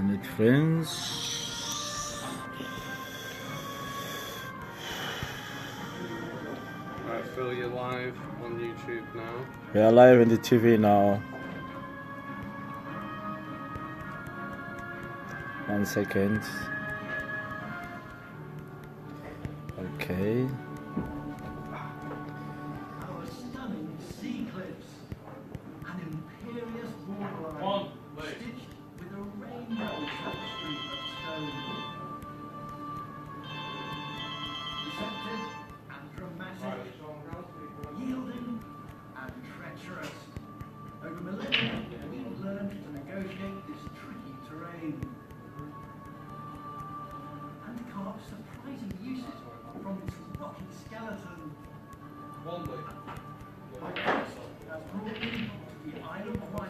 Internet friends. Alright, Phil, you're live on YouTube now. We are live on the TV now. 1 second. Okay. Our stunning sea cliffs, an imperious waterline stitched with a rainbow tapestry of stone. Deceptive and dramatic, yielding and treacherous. Over millennia, we've learned to negotiate this tricky terrain and carve surprising uses from its rocky skeleton. One way. My quest has brought me to the Isle of Wight.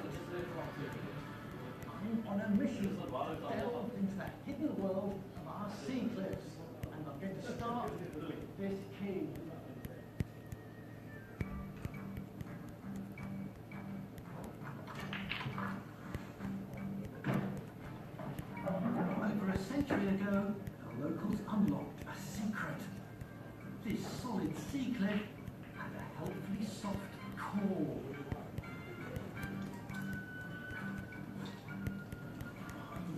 I'm on a mission to delve into the hidden world of our sea cliffs, and I'm going to start with this key. Over a century ago, the locals unlocked a secret. This solid sea cliff had a helpfully soft core.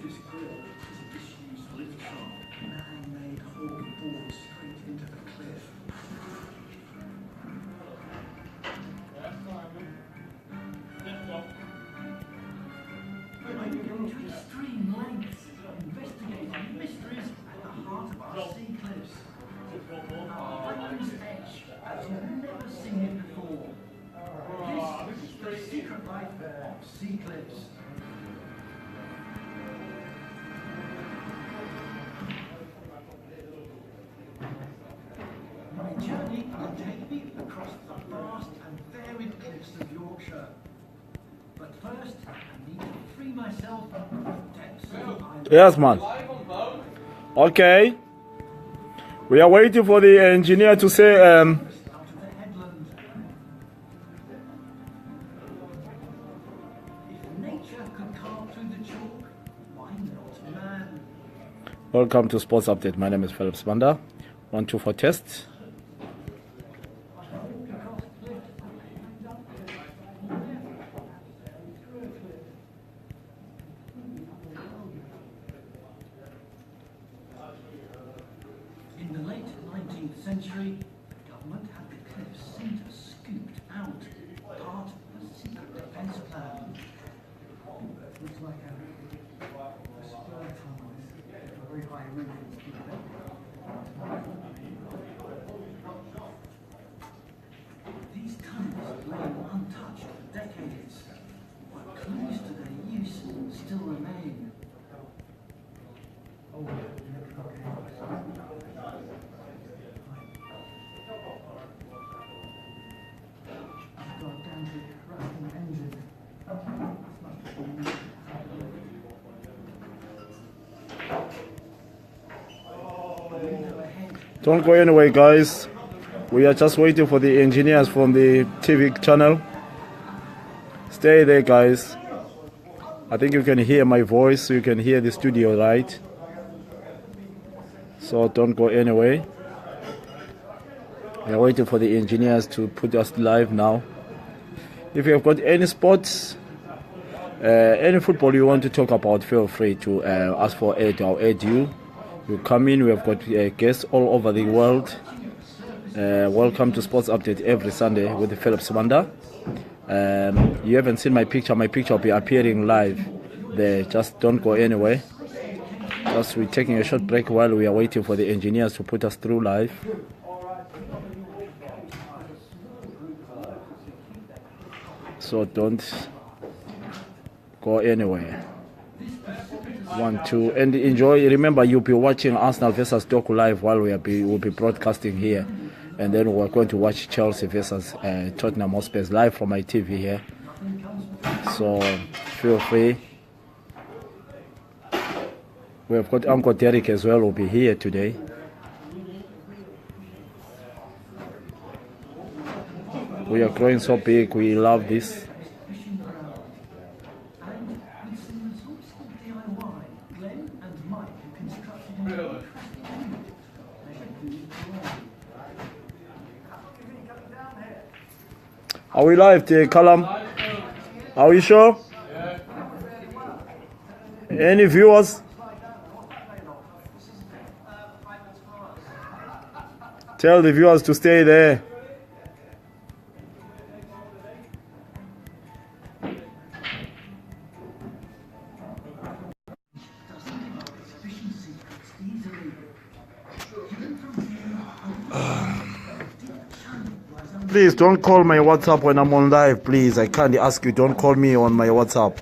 This grill is a disused lift shaft. Man-made hole bored straight into the cliff. I go to extreme lengths, investigating mysteries at the heart of our sea cliffs. Our Britain's edge, as you've never seen it before. This is the secret life of sea cliffs. My journey will take me across the vast and varied cliffs of Yorkshire. But first, I need to free myself from the depths of the island. Yes, man. Okay. We are waiting for the engineer to say Out of the headland. If nature could carve through the chalk, why not man? welcome to Sports Update. My name is Philip Spanda. 1, 2 for test. In the late 19th century, the government had the cliffs centre scooped out, part of a secret defence plan. Looks like a spur tunnel, a very high roof. These tunnels lay untouched for decades, but clues to their use still remain. Don't go anyway, guys. We are just waiting for the engineers from the TV channel. Stay there, guys. I think you can hear my voice. You can hear the studio, right? So don't go anyway. We are waiting for the engineers to put us live now. If you have got any sports, any football you want to talk about, feel free to ask for Ed. I'll aid you. You come in. We have got guests all over the world. Welcome to Sports Update every Sunday with Philip Spanda. You haven't seen my picture. My picture will be appearing live there. Just don't go anywhere. Just we're taking a short break while we are waiting for the engineers to put us through live. So don't go anywhere. 1, 2, and enjoy. Remember, you'll be watching Arsenal versus Doku live while we'll be broadcasting here, and then we're going to watch Chelsea versus Tottenham Hotspur live from my TV here. So feel free. We've got Uncle Derek as well. Will be here today. We are growing so big. We love this. It's an resourceful DIY. Glenn and Mike have constructed an interesting unit. Are we live there, Callum? Are you sure? Yeah. Any viewers? Tell the viewers to stay there. Please don't call my WhatsApp when I'm on live, please. I can't ask you, don't call me on my WhatsApp.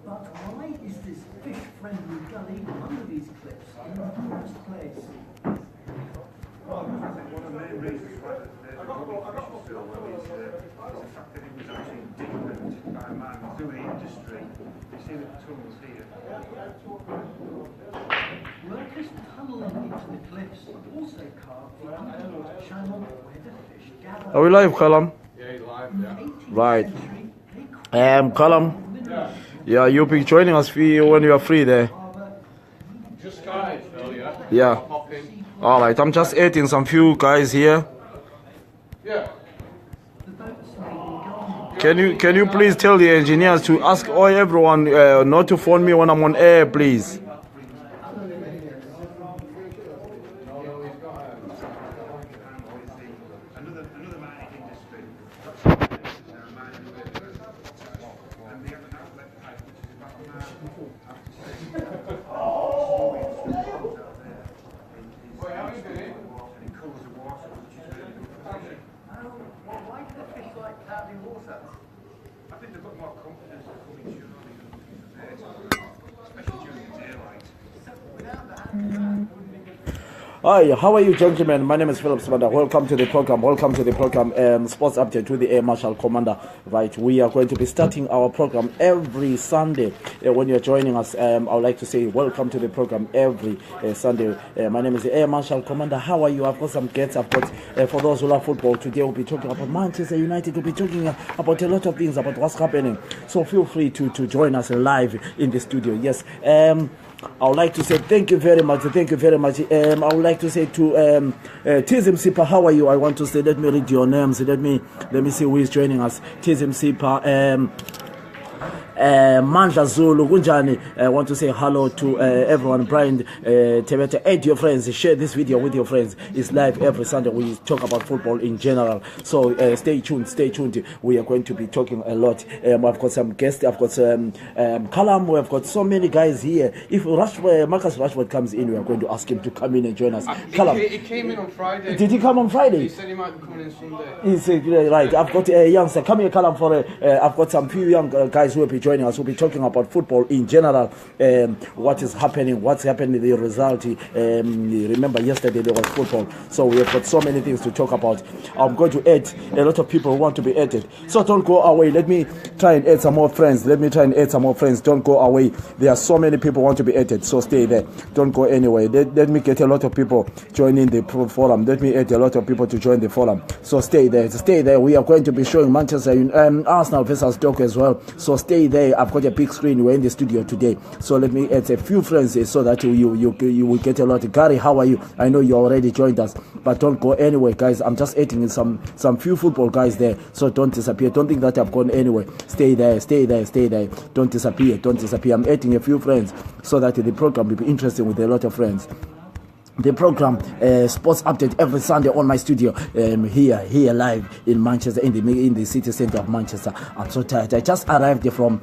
But why is this fish-friendly gully under these cliffs in the first place? Well, I think one of the main reasons why the fish is so well is the fact that it was actually deepened by man through the industry. You see the tunnels here. Workers tunneling into the cliffs also carved the underwater channel where the fish gather. Are we live, Callum? Yeah, he's live, yeah. Right. Callum? Yeah, you'll be joining us when you are free there. Just started, Phil, yeah? Yeah. Hop in. Alright, I'm just adding some few guys here. Yeah. Can you please tell the engineers to ask everyone not to phone me when I'm on air, please? Another mining industry. And we have an outlet pipe which is about a mile and it cools the water, which is really good for fishing. Why do the fish like cloudy water? I think they've got more confidence to come in surely especially during the daylight. Hi, how are you, gentlemen? My name is Philip Smanda. Welcome to the program. Sports Update with the Air Marshal Commander. Right, we are going to be starting our program every Sunday. When you're joining us, I would like to say welcome to the program every Sunday. My name is the Air Marshal Commander. How are you? I've got some guests. I've got, for those who love football, today we'll be talking about Manchester United. We'll be talking about a lot of things, about what's happening. So feel free to join us live in the studio. Yes. I would like to say thank you very much. Thank you very much. I would like to say to Tizim Sipa, how are you? I want to say, let me read your names. Let me see who is joining us. Tizim Sipa, Mandla Zulu, Gunjani. I want to say hello to everyone. Brian Tebeta, add your friends, share this video with your friends. It's live every Sunday. We talk about football in general. So stay tuned. We are going to be talking a lot. I've got some guests. I've got Callum. We've got so many guys here. If Marcus Rashford comes in, we are going to ask him to come in and join us. Callum, He came in on Friday. did he come on Friday? He said he might be coming in Sunday. He said, right. I've got a youngster. Come here, Callum. I've got some few young guys who will be joining us. We'll be talking about football in general, what is happening, what's happening, the result. Remember yesterday there was football, so we have got so many things to talk about. I'm going to add a lot of people who want to be added, so don't go away. Let me try and add some more friends. Don't go away. There are so many people who want to be added, so stay there. Don't go anywhere. Let me get a lot of people joining the forum. Let me add a lot of people to join the forum, so stay there. We are going to be showing Manchester Arsenal versus Dock as well, so stay there. I've got a big screen. We're in the studio today, so let me add a few friends so that you will get a lot. Gary, how are you? I know you already joined us, but don't go anywhere, guys. I'm just adding in some few football guys there, so don't disappear. Don't think that I've gone anywhere. Stay there. Don't disappear. I'm adding a few friends so that the program will be interesting with a lot of friends. The program Sports Update every Sunday on my studio here live in Manchester, in the city center of Manchester. I'm so tired. I just arrived from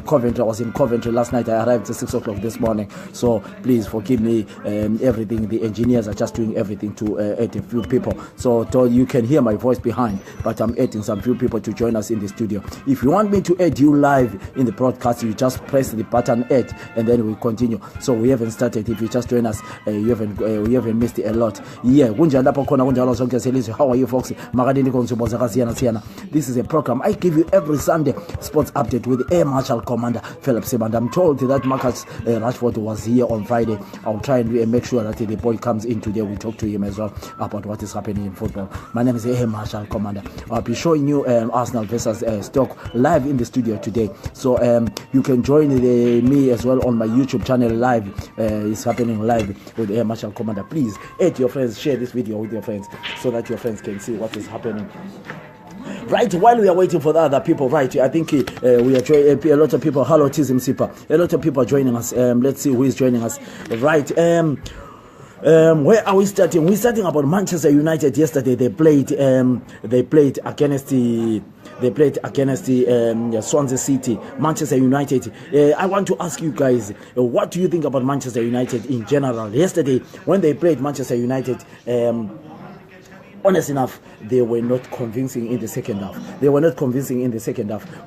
Coventry. I was in Coventry last night. I arrived at 6 o'clock this morning, so please forgive me. Everything, the engineers are just doing everything to add a few people, so you can hear my voice behind, but I'm adding some few people to join us in the studio. If you want me to add you live in the broadcast, you just press the button add and then we continue. So we haven't started. If you just join us, you haven't missed a lot. Yeah, kunjani lapho khona kunjalo zonke selizwe. How are you folks? Makadini konsuboza kasiyana. This is a program I give you every Sunday, sports update with Air Marshal Commander Philip Simand. I'm told that Marcus Rashford was here on Friday. I'll try and make sure that the boy comes in today. We talk to him as well about what is happening in football. My name is Air Marshal Commander. I'll be showing you Arsenal versus Stoke live in the studio today. So you can join me as well on my YouTube channel live. It's happening live with Air Marshal Commander. Please add your friends, share this video with your friends so that your friends can see what is happening. Right, while we are waiting for the other people, right, I think we are joining a lot of people. Hello, Tizim Sipa. A lot of people are joining us. Let's see who is joining us. Right, where are we starting? We're starting about Manchester United. Yesterday they played against the Swansea City. Manchester United. I want to ask you guys, what do you think about Manchester United in general? Yesterday when they played Manchester United, honest enough, they were not convincing in the second half.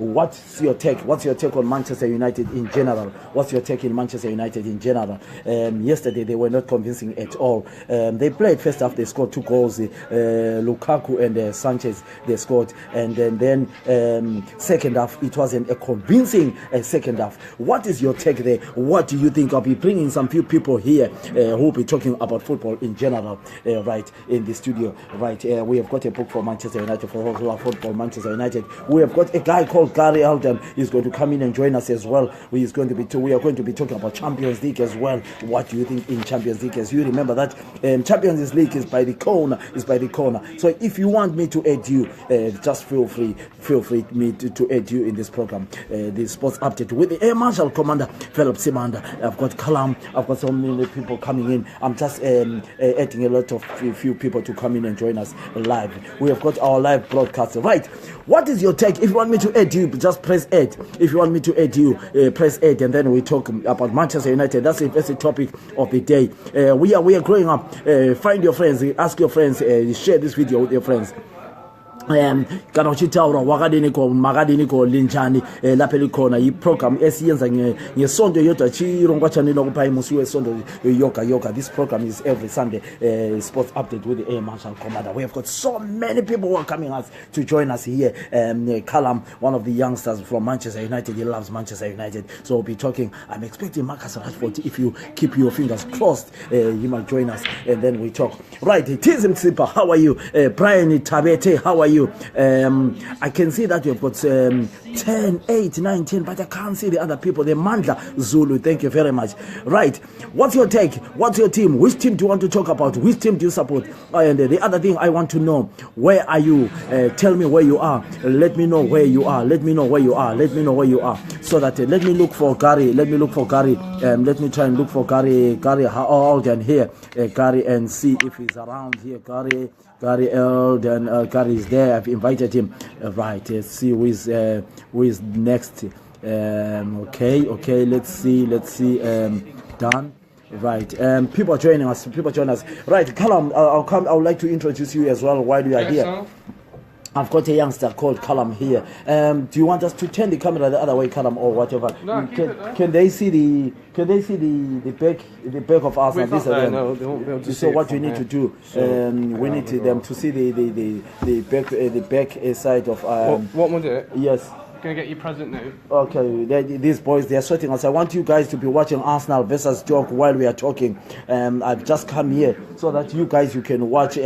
What's your take? What's your take on Manchester United in general? What's your take in Manchester United in general? Yesterday, they were not convincing at all. They played first half, they scored 2 goals. Lukaku and Sanchez, they scored. And then second half, it wasn't a convincing second half. What is your take there? What do you think? I'll be bringing some few people here who will be talking about football in general, right, in the studio. Right, we have got a book for Manchester United, for those who are football Manchester United. We have got a guy called Gary Eldon. He's going to come in and join us as well. We are going to be talking about Champions League as well. What do you think in Champions League? As you remember that Champions League is by the corner. So if you want me to add you, just feel free me to add you in this program, the sports update with the Air Marshal Commander Philip Simanda. I've got Callum. I've got so many people coming in. I'm just adding a lot of few people to come in and join us live. We have got our live broadcast. Right, what is your take? If you want me to add you, just press add. If you want me to add you, press add, and then we talk about Manchester United. That's the topic of the day. We are growing up. Find your friends, ask your friends, share this video with your friends. Kana uchitaura wakadini ko magadini ko linjani lapha likhona iprogram esiyenza ngesonto yodwa chirongwa chanelo kupha imusiwe sonto yoga. This program is every Sunday, sports update with the Air Marshal Commander. We have got so many people who are coming us to join us here. Callum, one of the youngsters from Manchester United, he loves Manchester United, so we'll be talking. I'm expecting Marcus Rashford. If you keep your fingers crossed, he might join us and then we talk. Right, Tizim Sipa, how are you? Brian Tabete, how are you? I can see that you've got 10, 8, 9, 10, but I can't see the other people. The Mandla Zulu, thank you very much. Right, what's your take? What's your team? Which team do you want to talk about? Which team do you support? And the other thing I want to know, where are you? Tell me where you are. Let me know where you are. Let me know where you are. So that let me look for Gary. Let me try and look for Gary. How old and here? Gary, and see if he's around here. Gary Eldon, Gary is there. I've invited him. Right, let's see who is next. Okay, let's see. Done. Right, people are joining us. Right, Callum, I would like to introduce you as well while you are here. So? I've got a youngster called Callum here. Do you want us to turn the camera the other way, Callum, or whatever? No, keep it there. Can they see the back of us? Wait, no, they won't be able to see So it what from we need to here. do, we need them to see the back side of. What was it? Yes. Gonna get your present now. Okay, these boys, they're sweating us. I want you guys to be watching Arsenal versus Stoke while we are talking. I've just come here so that you guys, you can watch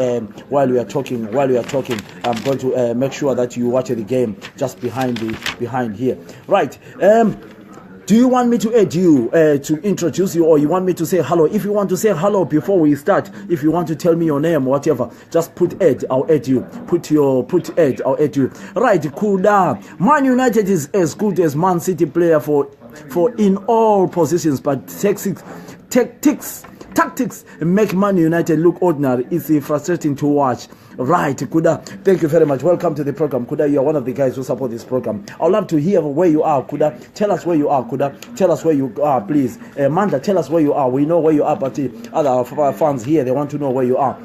while we are talking. I'm going to make sure that you watch the game just behind here. Right. Do you want me to add you to introduce you, or you want me to say hello? If you want to say hello before we start, if you want to tell me your name, whatever, just put add, I'll add you. Put add, I'll add you. Right, Kuda. Man United is as good as Man City player for in all positions, but tactics make Man United look ordinary. It's frustrating to watch. Right, Kuda, thank you very much. Welcome to the program. Kuda, you are one of the guys who support this program. I'd love to hear where you are, Kuda. Tell us where you are, Kuda. Tell us where you are, please. Manda, tell us where you are. We know where you are, but the other fans here, they want to know where you are.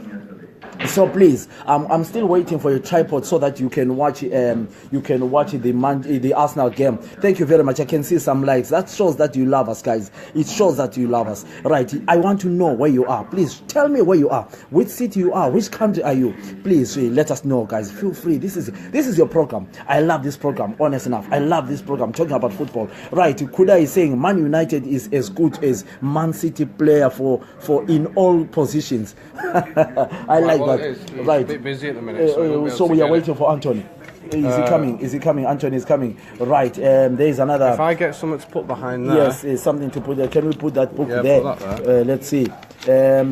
So please, I'm still waiting for your tripod so that you can watch the Arsenal game. Thank you very much. I can see some likes. That shows that you love us, guys. It shows that you love us. Right. I want to know where you are. Please tell me where you are. Which city you are. Which country are you? Please let us know, guys. Feel free. This is your program. I love this program. Honest enough, I love this program talking about football. Right. Kuda is saying Man United is as good as Man City player for in all positions. I like that. Right. A bit busy at the minute, so we are waiting for Anthony. Is he coming? Is he coming? Anthony is coming. Right. There is another. If I get something to put behind there. Yes, something to put there. Can we put that book there? Put that there. Let's see. Yeah,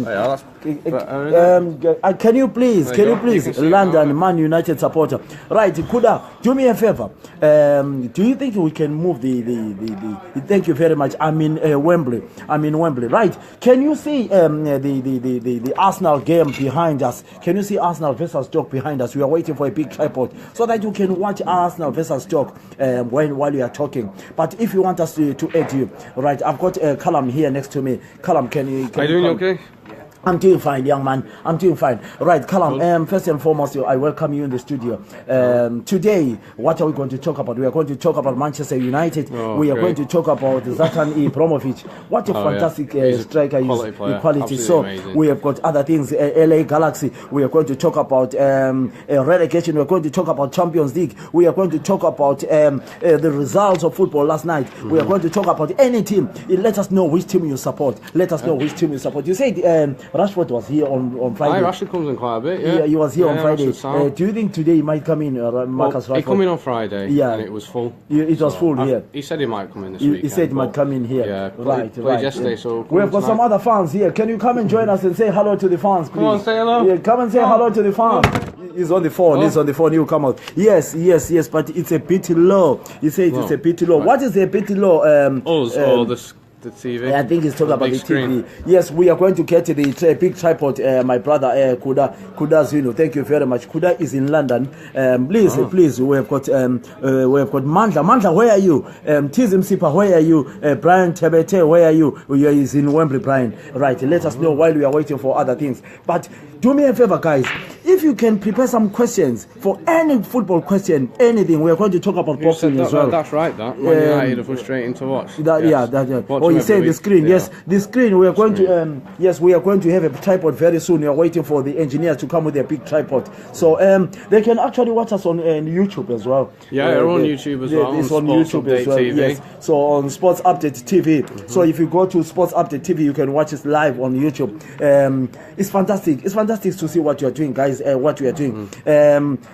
can you please, London Man United supporter, right? Kuda, do me a favor. Do you think we can move the thank you very much. I'm in Wembley. Right? Can you see the Arsenal game behind us? Can you see Arsenal versus Stoke behind us? We are waiting for a big tripod so that you can watch Arsenal versus Stoke while we are talking. But if you want us to add you, right? I've got Callum here next to me. Callum, can you? Are you doing okay? I'm doing fine, young man. I'm doing fine. Right, Callum, first and foremost, I welcome you in the studio. Today, what are we going to talk about? We are going to talk about Manchester United. We are going to talk about Zlatan Ibrahimovic. What a fantastic striker he is. Quality. So, amazing. We have got other things. LA Galaxy. We are going to talk about relegation. We are going to talk about Champions League. We are going to talk about the results of football last night. We are going to talk about any team. Let us know which team you support. You said Rashford was here on Friday. Rashford comes in quite a bit, yeah. He was here on Friday. Do you think today he might come in, Marcus Rashford? He come in on Friday, and it was full. It was full, yeah. He said he might come in this weekend. He said he might come in here. Yeah, right. yesterday, so we have got some other fans here. Can you come and join us and say hello to the fans, please? Come on, say hello. Yeah, come and say hello to the fans. He's on the phone. He's on the phone. He'll come out. Yes, but it's a bit low. He said it's a bit low. What is a bit low? The TV. I think he's talking about the screen. TV. Yes, we are going to get the big tripod. My brother Kuda Zino. Thank you very much. Kuda is in London. Please. We have got Mandla. Mandla, where are you? Tizim Sipa, where are you? Brian Tebete, where are you? He's in Wembley, Brian. Right. Let us know while we are waiting for other things. But do me a favor, guys. If you can prepare some questions for any football question, anything, we are going to talk about boxing as well. That's right. That Man United are frustrating to watch. You say the screen. Yes, the screen. We are going to we are going to have a tripod very soon. We are waiting for the engineer to come with a big tripod, so they can actually watch us on YouTube as well. Yeah, they're on YouTube as well. It's on YouTube as well. TV. Yes, so on Sports Update TV. So if you go to Sports Update TV, you can watch us live on YouTube. It's fantastic. It's fantastic to see what you are doing, guys. What we are doing.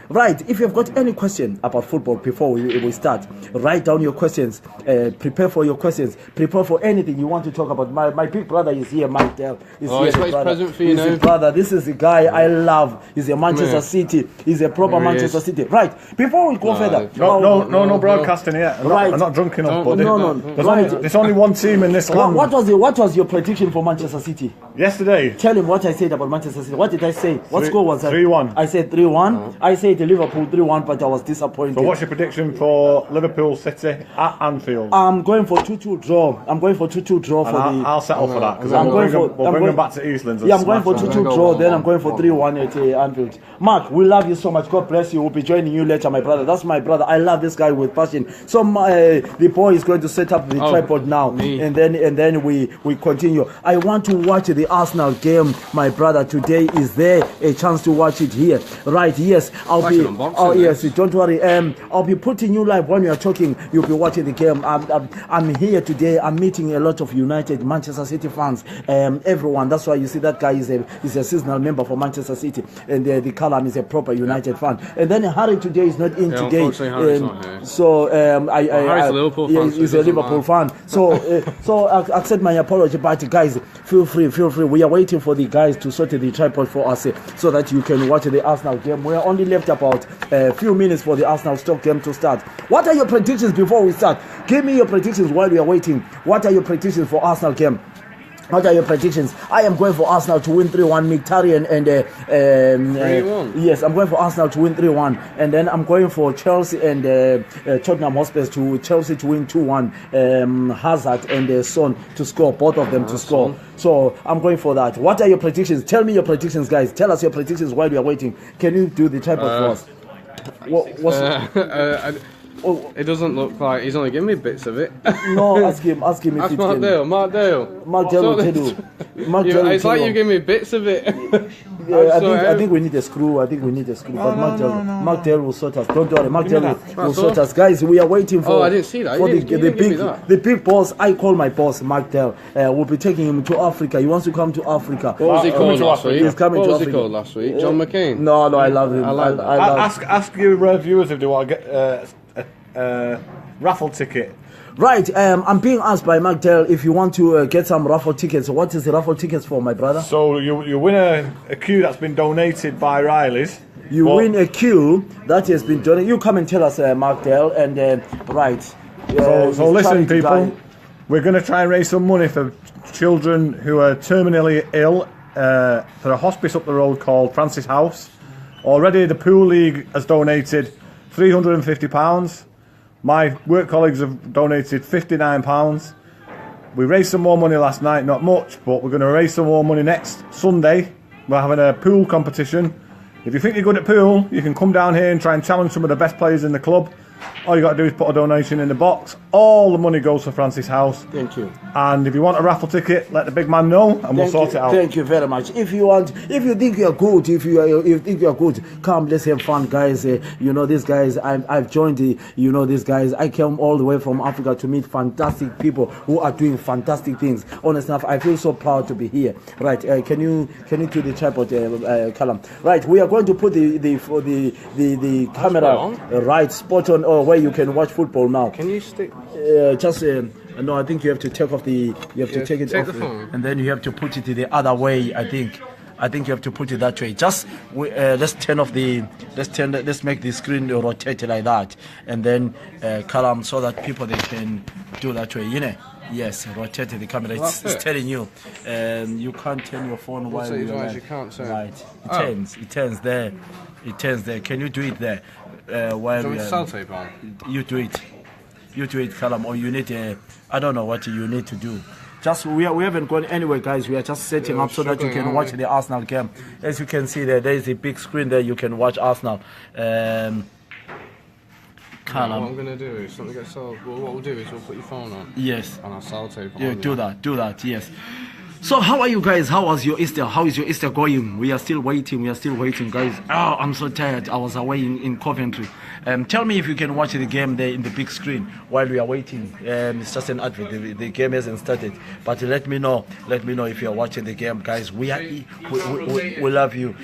Right. If you've got any question about football before we start, write down your questions. Prepare for your questions. Prepare for anything you want to talk about. My big brother is here, Mike Dell. He's present for you now. Brother, this is the guy I love. He's a Manchester City. He's a proper Manchester City. Right. Before we go further. No broadcasting yet. I'm not drunk enough, buddy. No. There's only one team in this land. What was your prediction for Manchester City? Yesterday. Tell him what I said about Manchester City. What did I say? What score was that? 3-1. I said 3-1. I said Liverpool 3-1, but I was disappointed. So what's your prediction for Liverpool City at Anfield? I'm going for 2-2 draw. I'll settle for that because we'll bring them back to Eastlands. Yeah, I'm going for 2-2 draw. Then I'm going for 3-1 at Anfield. Mark, we love you so much. God bless you. We'll be joining you later, my brother. That's my brother. I love this guy with passion. So the boy is going to set up the tripod now, and then we continue. I want to watch the Arsenal game, my brother. Today is there a chance to watch it here, right? Yes, I'll be. Oh yes, don't worry. I'll be putting you live when you are talking. You'll be watching the game. I'm here today. I'm meeting a lot of United, Manchester City fans. Everyone. That's why you see that guy is a seasonal member for Manchester City, and the Callum is a proper United fan. And then Harry today is not in today. Harry's not here. So Harry's a Liverpool fan. He's a Liverpool fan. So I accept my apology, but guys, feel free. We are waiting for the guys to sort the tripod for us so that you can watch the Arsenal game. We are only left about a few minutes for the Arsenal Stoke game to start. What are your predictions before we start? Give me your predictions while we are waiting. What are your predictions for Arsenal game? What are your predictions? I am going for Arsenal to win 3-1. Mkhitaryan and 3-1. Yes, I'm going for Arsenal to win 3-1, and then I'm going for Chelsea and Tottenham Hotspur to Chelsea to win 2-1. Hazard and Son to score, both of them to score. So I'm going for that. What are your predictions? Tell me your predictions, guys. Tell us your predictions while we are waiting. Can you do the tripod for us? It doesn't look like he's only giving me bits of it. No, ask him if That's it Mark can. Dale. Mark Dale will tell you. It's like you give me bits of it. Yeah, I think we need a screw. But Mark Dale will sort us. Don't worry, Mark Dale will sort us. Guys, we are waiting for. Oh, I didn't see that. For the big boss. I call my boss Mark Dale. We'll be taking him to Africa. He wants to come to Africa. What was he called last week? He's coming to Africa. What was he called last week? John McCain. No, I love him. Ask your viewers if they want to get a raffle ticket. Right, I'm being asked by Mark Dale if you want to get some raffle tickets. What is the raffle tickets for, my brother? So you win a queue that's been donated by Riley's. You win a queue that has been donated. You come and tell us, Mark Dale, and right. So listen, people. We're going to try and raise some money for children who are terminally ill for a hospice up the road called Francis House. Already, the Pool League has donated £350. My work colleagues have donated £59. We raised some more money last night, not much, but we're going to raise some more money next Sunday. We're having a pool competition. If you think you're good at pool, you can come down here and try and challenge some of the best players in the club. All you got to do is put a donation in the box. All the money goes for Francis House. Thank you. And if you want a raffle ticket, let the big man know, and we'll sort it out. Thank you very much. If you think you are good, if you think you are good, come, let's have fun, guys. These guys. I've joined these guys. I came all the way from Africa to meet fantastic people who are doing fantastic things. Honestly enough, I feel so proud to be here. Right? Can you do the tripod, Callum? Right. We are going to put the camera right spot on, or where you can watch football now. Can you stick? No, I think you have to take off the. You have to take it off, the phone. and then you have to put it the other way. I think you have to put it that way. Just let's turn off the. Let's make the screen rotate like that, and then Callum, so that people they can do that way. Yes, rotate the camera. It's telling you, you can't turn your phone while you're live. You can't turn. Right, it turns there. It turns there. Can you do it there? While we cell tape on? You do it, Callum, or you need I don't know what you need to do. Just we haven't gone anywhere, guys. We are just setting up so that you can watch the Arsenal game. As you can see there is a big screen there. You can watch Arsenal. Callum. What I'm gonna do is something gets sold. Well, what we'll do is we'll put your phone on. Yes. And I'll cell tape on. Yeah, do that. Yes. So how are you guys? How was your Easter? How is your Easter going? We are still waiting, guys. Oh, I'm so tired. I was away in Coventry. Tell me if you can watch the game there in the big screen while we are waiting. It's just an advert. The game hasn't started, but let me know if you are watching the game, guys. We love you.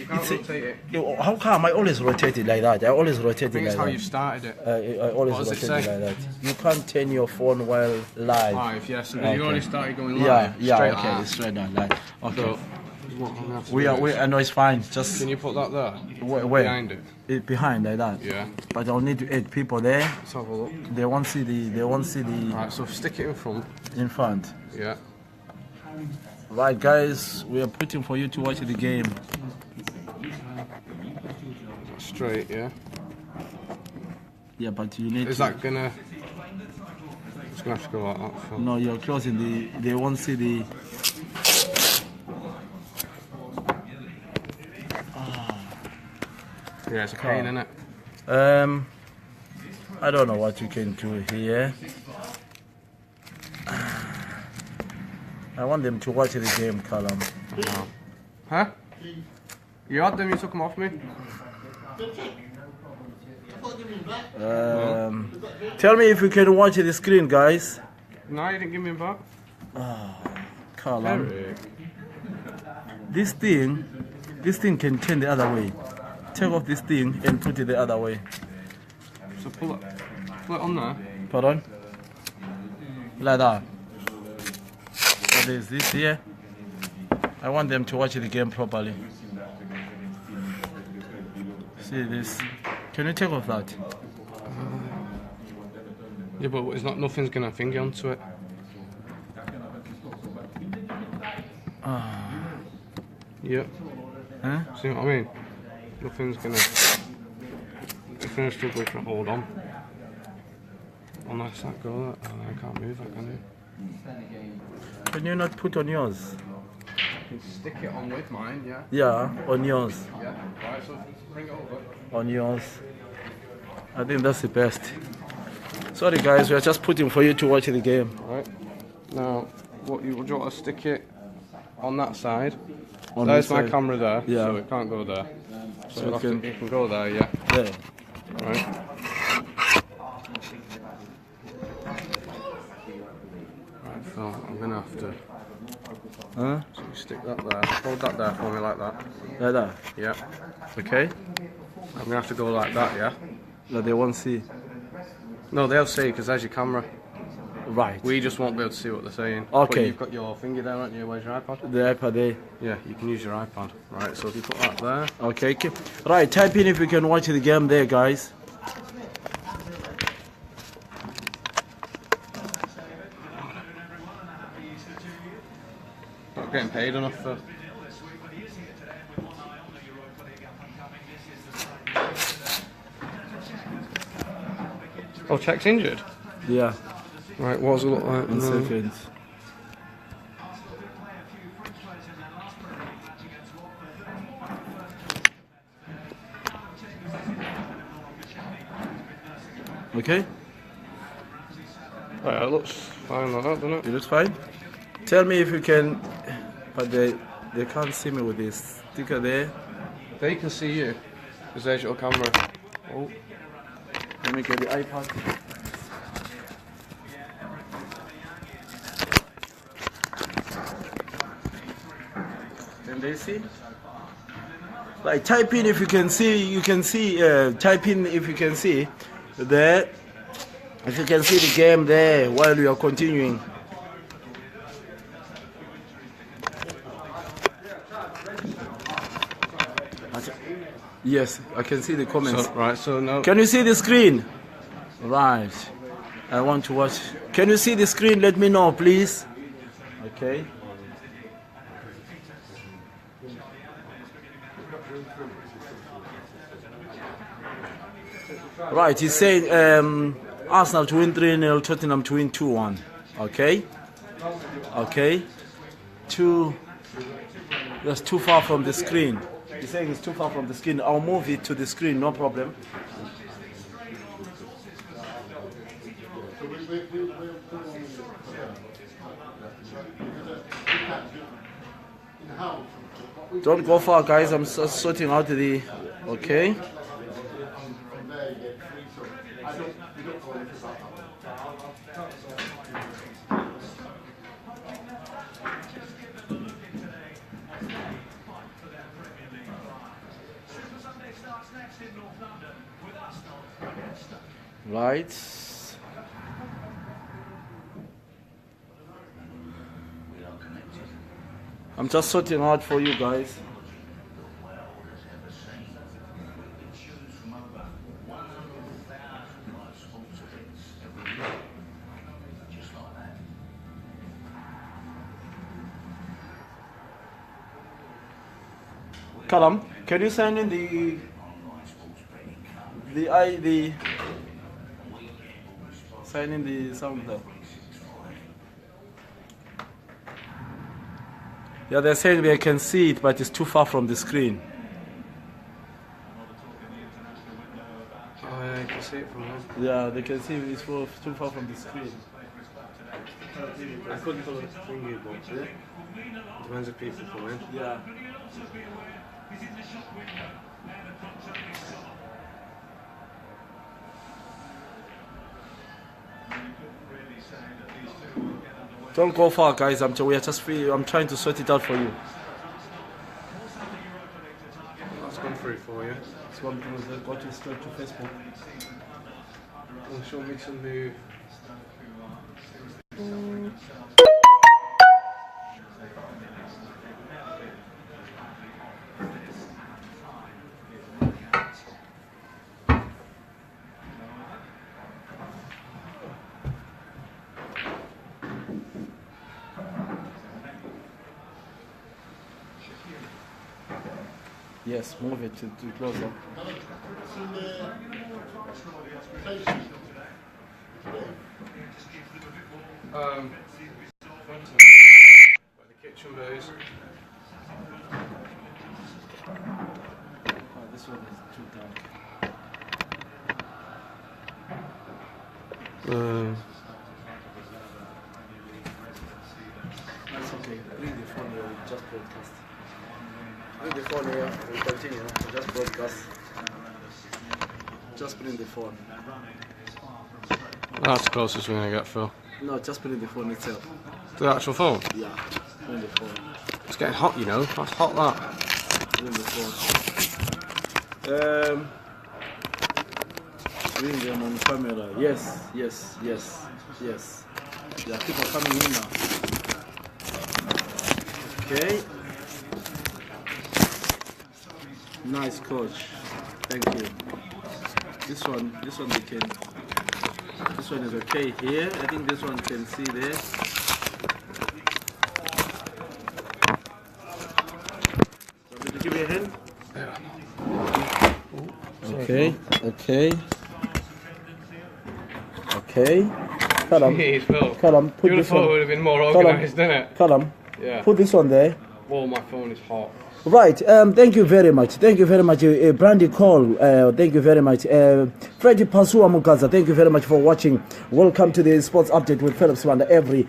How come I always rotate it like that? I always rotate it like that. It's how you started it. I always rotate it like that. You can't turn your phone while live. Live, yes. Okay. You already started going live. Yeah. Straight on live. Okay. So, I know it's fine. Just can you put that there? Where? Behind it. Behind like that. Yeah. But I'll need to add people there. Let's have a look. They won't see the. Right. So stick it in front. In front. Yeah. Right, guys. We are putting for you to watch the game. Straight. Yeah. Yeah, but you need. Is that gonna? It's gonna have to go like that. So. No, you're closing the. They won't see the. Yeah, it's a pain, isn't it? I don't know what you can do here. I want them to watch the game, Callum. Huh? You had them, you took them off me? Tell me if you can watch the screen, guys. No, you didn't give me them back. Callum. This thing can turn the other way. Take off this thing and put it the other way. So pull it on there. Pardon? Like that. So there's this here. I want them to watch the game properly. See this? Can you take off that? Yeah, but it's not. Nothing's gonna finger onto it. Yeah. Huh? See what I mean? Nothing's gonna struggle to hold on. Unless that goal, I can't move that, can you? Can you not put on yours? You can stick it on with mine, yeah. Yeah, on yours. Yeah. Right, so bring it over. On yours. I think that's the best. Sorry guys, we are just putting for you to watch the game. Right. Now, would you want to stick it on that side? On There's this my side. camera there, Yeah. so it can't go there. So So you can go there, yeah. There. Right. Right, Phil, I'm gonna have to. Huh? So you stick that there. Hold that there for me like that. Like that. Yeah. Okay? I'm gonna have to go like that, yeah. No, they won't see. No, they'll see because there's your camera. Right. We just won't be able to see what they're saying. Okay. But you've got your finger there, haven't you? Where's your iPad? The iPad there. Yeah, you can use your iPad. Right, so if you put that there. Okay. Right, type in if you can watch the game there, guys. Not getting paid enough for. Oh, Czech's injured? Yeah. Right, what does it look like? 1 second. Okay? Right, it looks fine like that, doesn't it? It looks fine. Tell me if you can, but they can't see me with this sticker there. They can see you, because there's your camera. Oh, Let me get the iPad. Can they see? Like type in if you can see. You can see. Type in if you can see there. If you can see the game there while we are continuing. Yes, I can see the comments. so, right, so now. Can you see the screen? Right. I want to watch. Can you see the screen? Let me know, please. Okay. Right, he's saying Arsenal to win 3-0, Tottenham to win 2-1. Okay? Okay. That's too far from the screen. He's saying it's too far from the screen. I'll move it to the screen, no problem. Don't go far, guys. I'm sorting out the. Okay. Right. I'm just sorting out for you guys. Callum, can you send in the sign in the sound there? Yeah, they're saying they can see it, but it's too far from the screen. Oh, yeah, you can see it from there. Yeah, they can see it's too far from the screen. I couldn't put a thingy, but depends if people come in. Yeah. Don't go far, guys. I'm trying to sort it out for you. That's gone through for you. It's going to go to straight to Facebook. Will show me to move. Yes, move it to closer. Where the kitchen bit is. Oh, this one is too dark. That's okay. Bring the phone here, we'll just broadcast. Bring the phone here, we'll continue. We'll just broadcast. Just bring the phone. That's the closest we're going to get, Phil. No, just bring the phone itself. The actual phone? Yeah, bring the phone. It's getting hot, you know. That's hot, that. Bring the phone. Bring them on camera. Yes. Yeah, people coming in now. Okay. Nice, coach. Thank you. This one we can. This one is okay here. I think this one can see there. Want me to give you a hand? Okay. Callum, Jeez, Phil. Callum, put You'd have this thought it one. would have been more organised, didn't it? Callum, Yeah. put this one there. Oh, my phone is hot. Right, thank you very much, Brandy Cole, thank you very much, Freddy Pasua Mugaza, thank you very much for watching. Welcome to the Sports Update with Philip Swanda every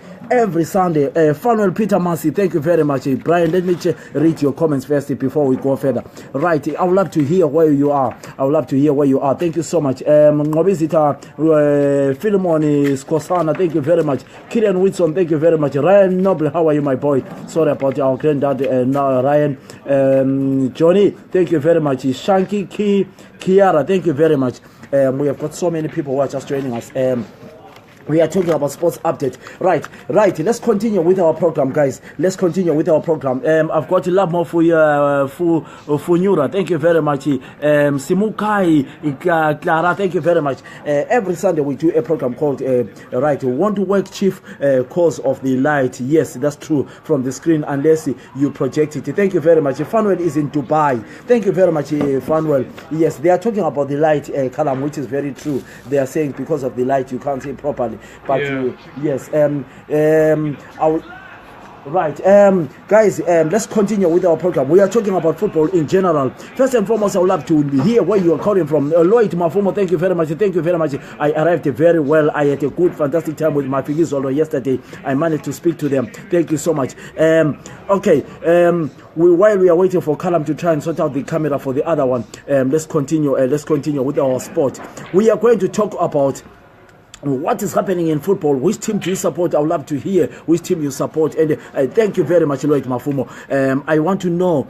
Sunday. Fanuel Peter Masi, thank you very much. Brian, let me read your comments first before we go further. Right, I would love to hear where you are. Thank you so much. Visitor Philemon Skosana, thank you very much. Kieran Whitson, thank you very much. Ryan Noble, how are you, my boy? Sorry about our granddad, Ryan. Johnny, thank you very much. Shanky Kiara, thank you very much. We have got so many people who are just joining us. We are talking about sports update. Right. Let's continue with our program, guys. I've got a lot more for you, for Nyura. Thank you very much. Simukai, Clara, thank you very much. Every Sunday we do a program called Want to Work Chief Cause of the Light. Yes, that's true. From the screen, unless you project it. Thank you very much. Fanuel is in Dubai. Thank you very much, Fanuel. Yes, they are talking about the light, Callum, which is very true. They are saying because of the light you can't see properly. But yeah. Yes, guys, let's continue with our program. We are talking about football in general. First and foremost, I would love to hear where you are calling from. Lloyd Mafumo, thank you very much. I arrived very well. I had a good, fantastic time with my Figis yesterday. I managed to speak to them. Thank you so much. While we are waiting for Callum to try and sort out the camera for the other one, let's continue with our sport. We are going to talk about what is happening in football. Which team do you support? I would love to hear which team you support. And thank you very much, Lloyd Mafumo. I want to know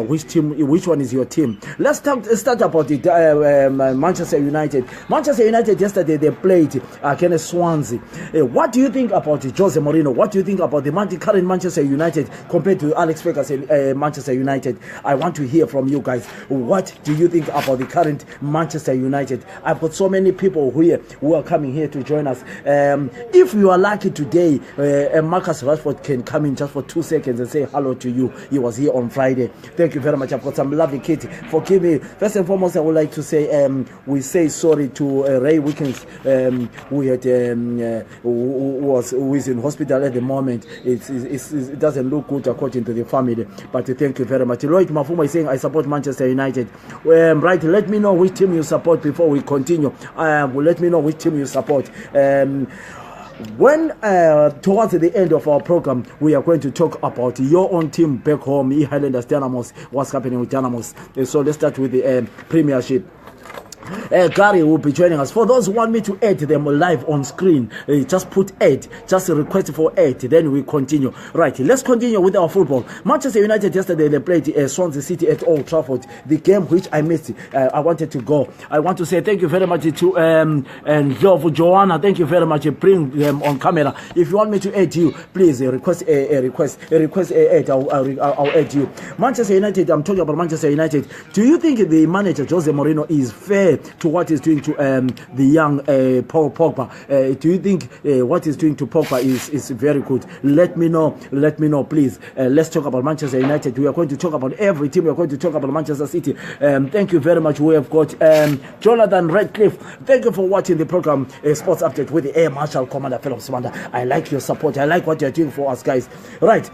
which one is your team. Let's start about the Manchester United. Manchester United yesterday they played against Swansea. What do you think about Jose Mourinho? What do you think about the current Manchester United compared to Alex Ferguson Manchester United? I want to hear from you guys. What do you think about the current Manchester United? I've got so many people here who are coming here to join us. If you are lucky today, Marcus Rashford can come in just for 2 seconds and say hello to you. He was here on Friday. Thank you very much. I've got some lovely kids. Forgive me. First and foremost, I would like to say we say sorry to Ray Wickens, who is in hospital at the moment. It doesn't look good according to the family. But thank you very much. Lloyd Mafuma is saying I support Manchester United. Right, let me know which team you support before we continue. Let me know which team you support. When towards the end of our program, we are going to talk about your own team back home, Highlanders Dynamos. What's happening with Dynamos? So let's start with the Premiership. Gary will be joining us. For those who want me to add them live on screen, just put add, just a request for add, then we continue. Right, let's continue with our football. Manchester United yesterday they played Swansea City at Old Trafford. The game which I missed, I wanted to go. I want to say thank you very much to and Joanna. Thank you very much. Bring them on camera. If you want me to add you, please request add. I'll add you. Manchester United. I'm talking about Manchester United. Do you think the manager Jose Mourinho is fair compare to what he's doing to the young Paul Pogba? Do you think what he's doing to Pogba is very good? Let me know, please. Let's talk about Manchester United. We are going to talk about every team. We are going to talk about Manchester City. Thank you very much. We have got Jonathan Redcliffe. Thank you for watching the program Sports Update with the Air Marshal Commander Philip Simanda. I like your support. I like what you're doing for us, guys. Right.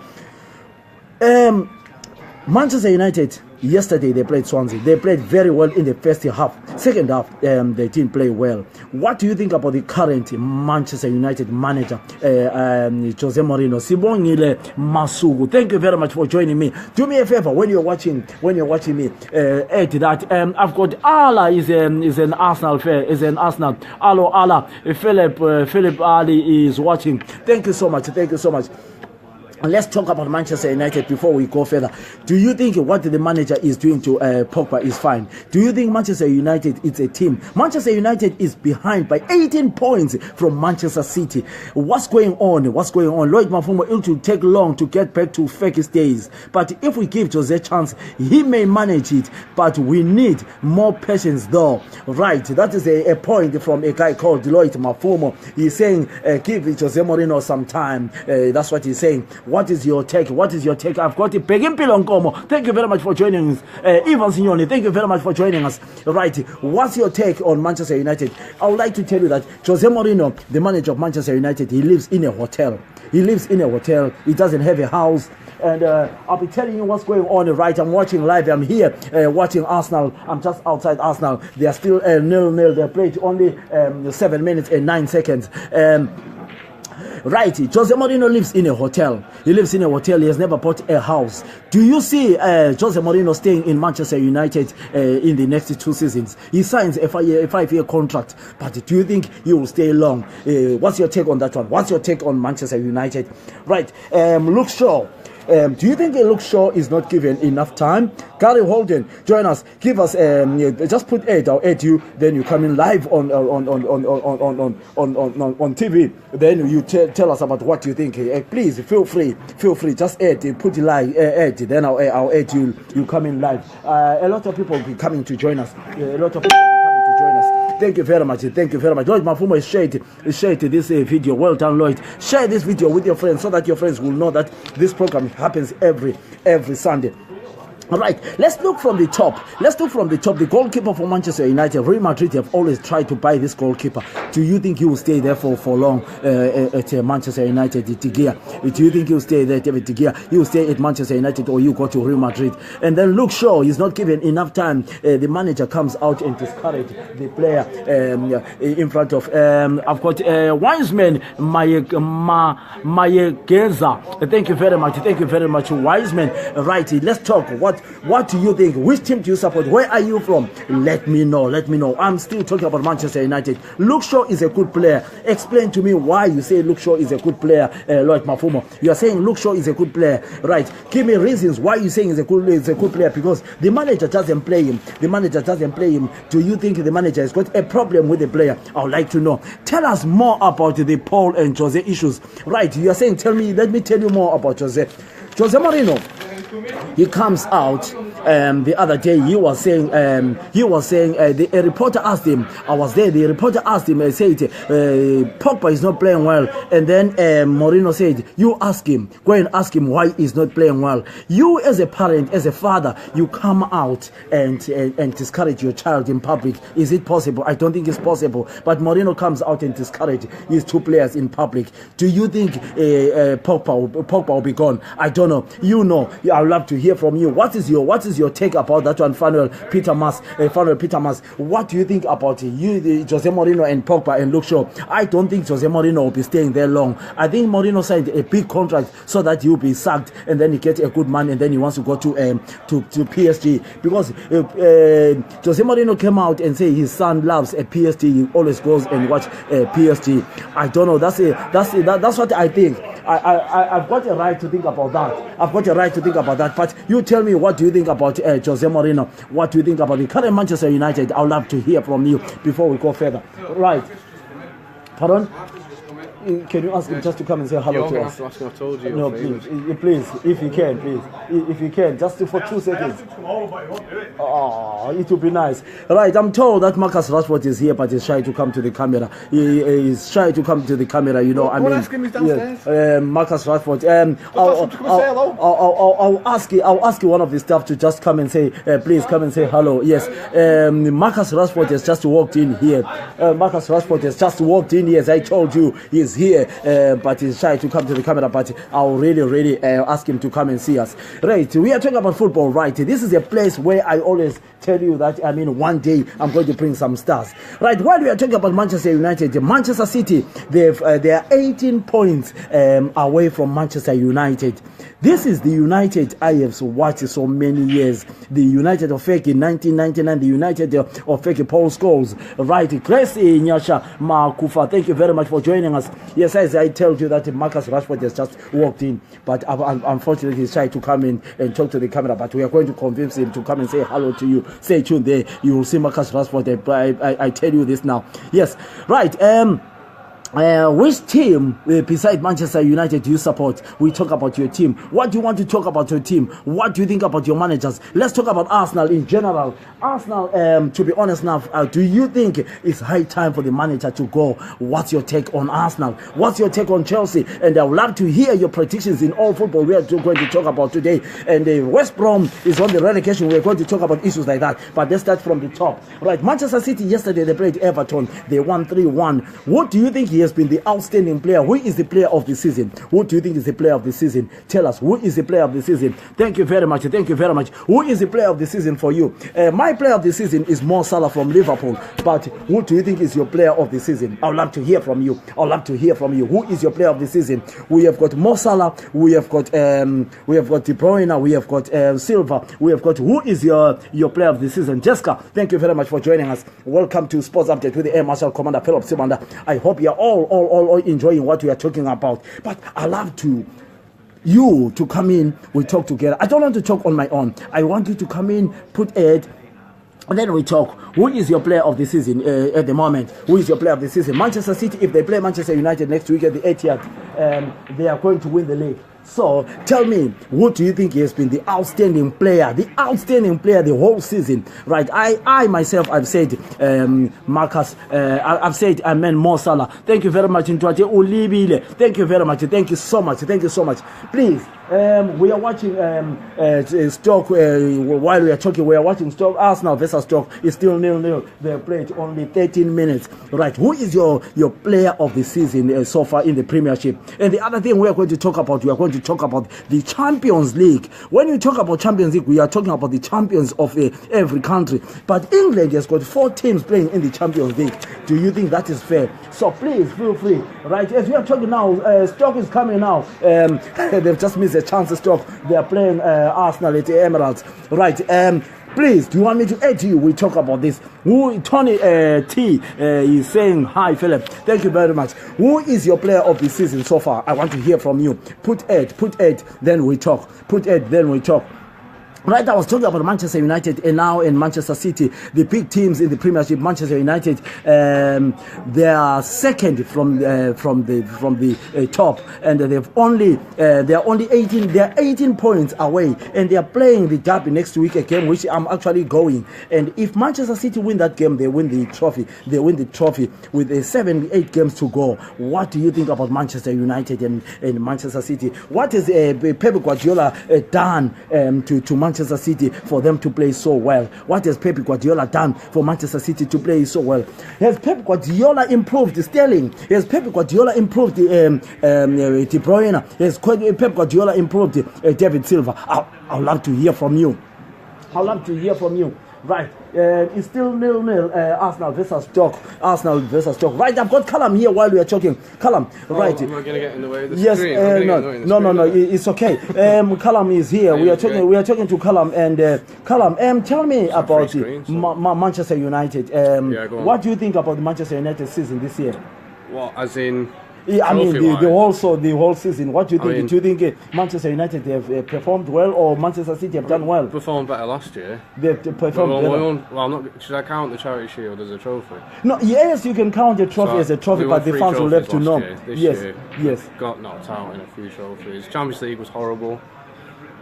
Manchester United, yesterday they played Swansea. They played very well in the first half. Second half, they didn't play well. What do you think about the current Manchester United manager, Jose Mourinho? Sibongile Masuku. Thank you very much for joining me. Do me a favor when you're watching me. Add that. I've got Allah is an Arsenal fan. Is an Arsenal. Hello Allah. Philip Ali is watching. Thank you so much. Let's talk about Manchester United before we go further. Do you think what the manager is doing to Pogba is fine? Do you think Manchester United is a team? Manchester United is behind by 18 points from Manchester City. What's going on? Lloyd Mafumo, it will take long to get back to Fergie's days. But if we give Jose a chance, he may manage it. But we need more patience though. Right, that is a point from a guy called Lloyd Mafumo. He's saying, give Jose Mourinho some time. That's what he's saying. What is your take? I've got it. Pegimpilo Nkomo. Thank you very much for joining us. Ivan Signoni, thank you very much for joining us. Right. What's your take on Manchester United? I would like to tell you that Jose Mourinho, the manager of Manchester United, he lives in a hotel. He doesn't have a house. And I'll be telling you what's going on. Right. I'm watching live. I'm here watching Arsenal. I'm just outside Arsenal. They are still 0-0. They played only 7 minutes and 9 seconds. Right, Jose Mourinho lives in a hotel. He has never bought a house. Do you see Jose Mourinho staying in Manchester United in the next 2 seasons? He signs a 5-year contract, but do you think he will stay long? What's your take on that one? What's your take on Manchester United? Right, Luke Shaw. Do you think Luke Shaw is not given enough time? Gary Holden, join us. Give us just put Ed. I'll add you. Then you come in live on TV. Then you tell us about what you think. Please feel free. Just add. Put it live. Add. Then I'll add you. You come in live. A lot of people will be coming to join us. Thank you very much. Lloyd Mafumo has shared this video. Well done, Lloyd. Share this video with your friends so that your friends will know that this program happens every Sunday. All right, let's look from the top. The goalkeeper for Manchester United, Real Madrid have always tried to buy this goalkeeper. Do you think he will stay there for long at Manchester United, De Gea? Do you think he will stay there, David De Gea? He will stay at Manchester United, or you go to Real Madrid? And then Luke Shaw is not given enough time. The manager comes out and discourages the player in front of. I've got Wiseman, Mayegeza. Thank you very much, Wiseman. Right, let's talk. What do you think? Which team do you support? Where are you from? Let me know. I'm still talking about Manchester United. Luke Shaw is a good player. Explain to me why you say Luke Shaw is a good player, Lloyd Mafumo. You are saying Luke Shaw is a good player, right? Give me reasons why you're saying he's a good player. Because the manager doesn't play him. Do you think the manager has got a problem with the player? I would like to know. Tell us more about the Paul and Jose issues. Right? You are saying, let me tell you more about Jose Mourinho. He comes out the other day. He was saying a reporter asked him. I was there. The reporter asked him. Said Pogba is not playing well, and then Mourinho said, "You ask him. Go and ask him why he's not playing well." You, as a parent, as a father, you come out and discourage your child in public. Is it possible? I don't think it's possible. But Mourinho comes out and discourage his 2 players in public. Do you think Pogba will be gone? I don't know. You know. I would love to hear from you. What is your take about that one, Fanuel Peter Mas? What do you think about you, Jose Mourinho and Pogba and Luke Shaw? I don't think Jose Mourinho will be staying there long. I think Mourinho signed a big contract so that he'll be sacked and then he gets a good man and then he wants to go to PSG, because Jose Mourinho came out and said his son loves a PSG. He always goes and watch PSG. I don't know. That's what I think. I've got a right to think about that. But you tell me, what do you think about Jose Mourinho? What do you think about the current Manchester United? I would love to hear from you before we go further. Right. Pardon? Can you ask him just to come and say hello You're to going to us? have to ask him, I told you. No, please, if you can, please. If you can, just for 2 seconds. Oh, it would be nice. Right, I'm told that Marcus Rashford is here, but he's shy to come to the camera. He is shy to come to the camera, you know. Go and ask him, he's downstairs. Yeah, Marcus Rashford. I'll ask you one of the staff to just come and say, please come and say hello. Yes, Marcus Rashford has just walked in here. Marcus Rashford has just walked in here. As I told you, he's here, but he's shy to come to the camera. But I'll really ask him to come and see us. Right, we are talking about football, right? This is a place where I always tell you that, I mean, one day I'm going to bring some stars. Right, while we are talking about Manchester United, Manchester City, they are 18 points away from Manchester United. This is the United I have watched so many years. The United of Feki in 1999, the United of Feki Paul Scholes. Right, Grace Nyasha Makufa, thank you very much for joining us. Yes, as I told you that Marcus Rashford has just walked in, but unfortunately he's shy to come in and talk to the camera, but we are going to convince him to come and say hello to you. Stay tuned there. You will see Marcus Rashford. I tell you this now. Yes, right. Which team beside Manchester United do you support? We talk about your team. What do you want to talk about your team? What do you think about your managers? Let's talk about Arsenal in general. Arsenal, to be honest now, do you think it's high time for the manager to go? What's your take on Arsenal? What's your take on Chelsea? And I would love to hear your predictions in all football we are going to talk about today. And West Brom is on the relegation. We're going to talk about issues like that. But let's start from the top. Right, Manchester City, yesterday they played Everton. They won 3-1. What do you think has been the outstanding player? Who is the player of the season? Who do you think is the player of the season? Tell us, who is the player of the season? Thank you very much. Thank you very much. Who is the player of the season for you? My player of the season is Mo Salah from Liverpool. But who do you think is your player of the season? I would love to hear from you. I would love to hear from you. Who is your player of the season? We have got Mo Salah. We have got De Bruyne. We have got Silva. We have got, who is your player of the season? Jessica, thank you very much for joining us. Welcome to Sports Update with the Air Marshal Commander Philip Simanda. I hope you're all enjoying what we are talking about. But I love you to come in, we talk together. I don't want to talk on my own. I want you to come in, put Ed, and then we talk. Who is your player of the season at the moment? Who is your player of the season? Manchester City, if they play Manchester United next week at the Etihad, they are going to win the league. So tell me, what do you think has been the outstanding player the whole season? Right, I myself, I've said Marcus, I've said Mo Salah. Thank you very much. Thank you very much. Thank you so much. Please, we are watching Stoke. While we are talking, we are watching Stoke. Arsenal versus Stoke is still 0-0. They played only 13 minutes. Right, who is your player of the season so far in the Premiership? And the other thing we are going to talk about, the Champions League. When you talk about Champions League, we are talking about the champions of every country. But England has got 4 teams playing in the Champions League. Do you think that is fair? So please feel free. Right, as we are talking now, Stoke is coming now. They've just missed a chance. Stoke. They are playing Arsenal at the Emirates. Right. Please, do you want me to add to you? We talk about this. Tony T is saying hi, Philip. Thank you very much. Who is your player of the season so far? I want to hear from you. Put Ed, then we talk. Right, I was talking about Manchester United and now in Manchester City, the big teams in the Premiership. Manchester United, they are second from the top, and they are only 18. They are 18 points away, and they are playing the derby next week, a game which I'm actually going. And if Manchester City win that game, they win the trophy. They win the trophy with 78 games to go. What do you think about Manchester United and Manchester City? What has Pep Guardiola done to Manchester City for them to play so well? What has Pep Guardiola done for Manchester City to play so well? Has Pep Guardiola improved Sterling? Has Pep Guardiola improved De Bruyne? Has Pep Guardiola improved David Silva? I'd love to hear from you. Right, it's still 0-0. Arsenal versus Stoke. Right, I've got Callum here while we are talking. Callum, right? Am I going to get in the way of the yes, screen? No, it's okay. Callum is here. We are talking to Callum, and Callum, tell me about Manchester United. What do you think about the Manchester United season this year? What, as in Yeah, I mean, Trophy-wise. the whole season. What do you think? mean- Do you think Manchester United have performed well, or Manchester City have done well? Performed better last year. They've performed better. Well, not, should I count the Charity Shield as a trophy? No, yes, you can count a trophy So, as a trophy, we won but the 3 fans will have trophies to last know. year. This Yes, year, yes. got knocked out in a few trophies. Champions League was horrible.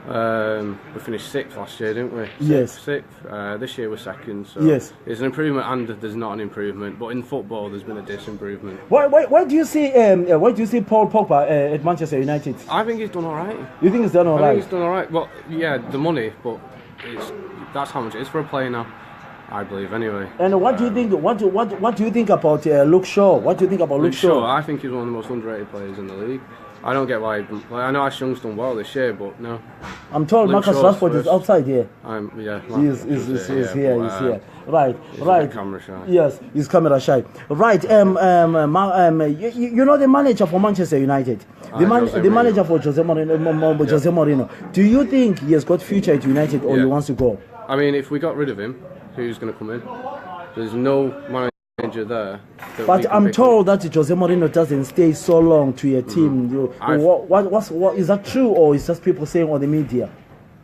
We finished 6th last year, didn't we? Yes. 6th. This year we're 2nd. So Yes. It's an improvement and there's not an improvement. But in football, there's been a disimprovement. Why do you see Paul Pogba at Manchester United? I think he's done all right. You think he's done all I right? think he's done all right. Well, yeah, the money, but that's how much it is for a player now. I believe, anyway. And what do you think? What do you think about Luke Shaw? What do you think about Luke Shaw? I think he's one of the most underrated players in the league. I don't get why. I know Ash Young's done well this year, but no. I'm told Luke Marcus Shaw's Rashford is first. outside here. Yeah. He's here. He's here. Right. He's a bit camera shy. Yes, he's camera shy. Right. You know the manager for Manchester United, the manager for Jose Mourinho. Do you think he has got future at United, or he wants to go? I mean, if we got rid of him, who's going to come in? There's no manager there. But I'm told that Jose Mourinho doesn't stay so long to a team. What is that true, or is just people saying on the media?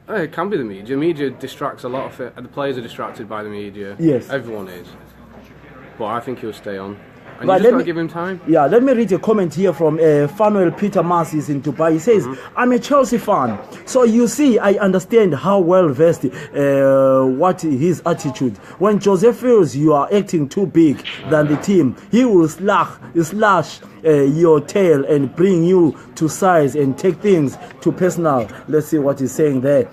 It can be the media. Media distracts a lot of it. The players are distracted by the media. Yes. Everyone is. But I think he'll stay on. And Right, you just got to give him time. Yeah, let me read a comment here from Fanuel Peter Mas is in Dubai. He says, I'm a Chelsea fan. So you see, I understand how well versed what his attitude. When Jose feels you are acting too big than the team, he will slash your tail and bring you to size and take things to personal. Let's see what he's saying there.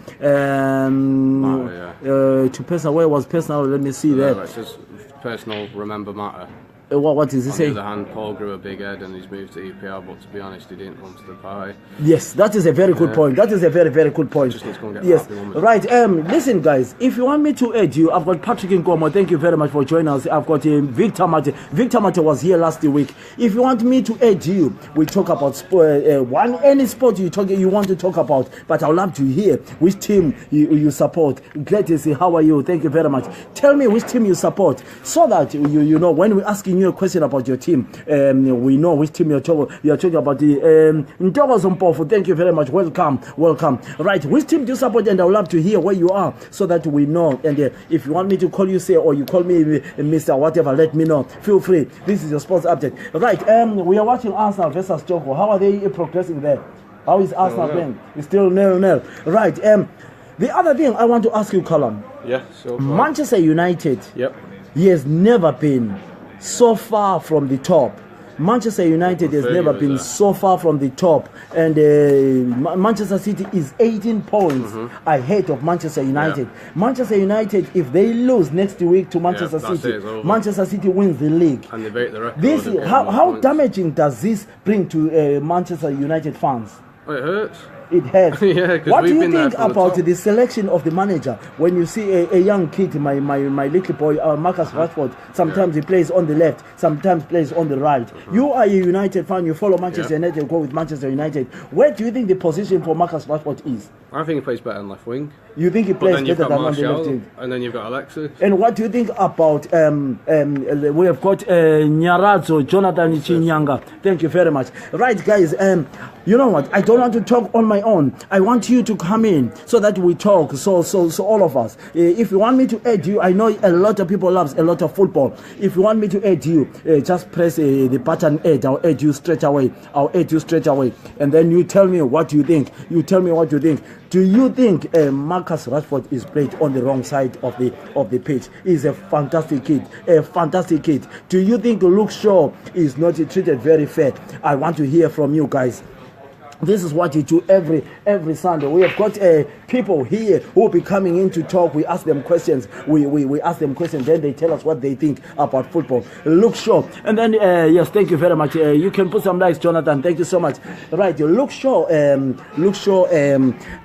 To personal, where was personal? Let me see there. It's just personal, remember matter. What is he On saying? the other hand, Paul grew a big head and he's moved to EPL, but to be honest, he didn't want to the pie. Yes, that is a very good point. That is a very, very good point. Just needs to go and get Yes, the happy right. Listen, guys, if you want me to add you, I've got Patrick Nkomo. Thank you very much for joining us. I've got Victor Mate. Victor Mate was here last week. If you want me to add you, we talk about any sport you want to talk about. But I would love to hear which team you support. Glad to see. How are you? Thank you very much. Tell me which team you support, so that you know when we're asking you a question about your team, we know which team you're talking about. The Ntokozompofu, thank you very much. Welcome. Right, which team do you support? And I would love to hear where you are, so that we know. And if you want me to call you, say, or you call me Mr. Whatever, let me know. Feel free. This is your sports update. Right, we are watching Arsenal versus Joko. How are they progressing there? How is Arsenal playing? It's still 0-0. Right. The other thing I want to ask you, Callum. Yeah, so far. Manchester United. Yep. He has never been so far from the top. Manchester United has never been so far from the top, and Manchester City is 18 points ahead of Manchester United. Yeah. Manchester United, if they lose next week to Manchester City, Manchester City wins the league. And they break the record. This how damaging does this bring to Manchester United fans? Oh, it hurts. It hurts. Yeah, what do you think about about the selection of the manager? When you see a young kid, my little boy, Marcus Rashford, sometimes he plays on the left, sometimes plays on the right. You are a United fan, you follow Manchester United, go with Manchester United. Where do you think the position for Marcus Rashford is? I think he plays better on left wing. You think he plays better than on the left wing? And then you've got Alexis. And what do you think about we have got Nyarazo, Jonathan Chinyanga. Thank you very much. Right, guys, you know what? I don't want to talk on my own. I want you to come in so that we talk. So all of us. If you want me to add you, I know a lot of people loves a lot of football. If you want me to add you, just press the button add. I'll add you straight away. And then you tell me what you think. Do you think Marcus Rashford is played on the wrong side of the pitch? He's a fantastic kid. Do you think Luke Shaw is not treated very fair? I want to hear from you guys. This is what you do every Sunday. We have got people here who will be coming in to talk. We ask them questions. We ask them questions. Then they tell us what they think about football. Luke Shaw. And then, yes, thank you very much. You can put some likes, Jonathan. Thank you so much. Right, Luke Shaw.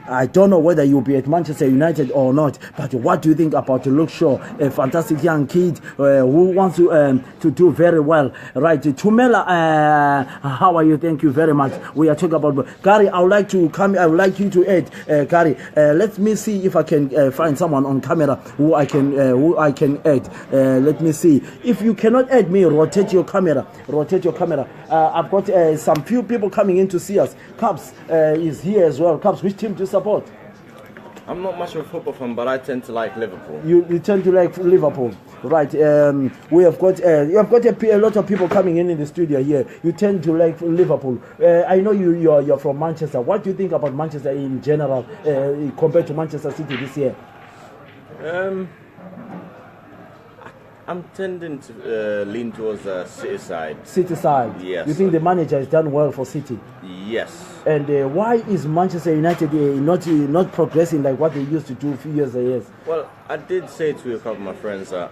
I don't know whether you'll be at Manchester United or not. But what do you think about Luke Shaw? A fantastic young kid who wants to do very well. Right, Tumela, how are you? Thank you very much. We are talking about Gary. I would like you to add, Gary. Let me see if I can find someone on camera who I can add. Let me see. If you cannot add me, rotate your camera. I've got some few people coming in to see us. Cubs is here as well. Cubs, which team do you support? I'm not much of a football fan, but I tend to like Liverpool. You tend to like Liverpool, right? We have got you have got a lot of people coming in the studio here. You tend to like Liverpool. I know you're from Manchester. What do you think about Manchester in general compared to Manchester City this year? I'm tending to lean towards the City side. City side. Yes. You think the manager has done well for City? Yes. And why is Manchester United not progressing like what they used to do a few years ago? Well, I did say to a couple of my friends that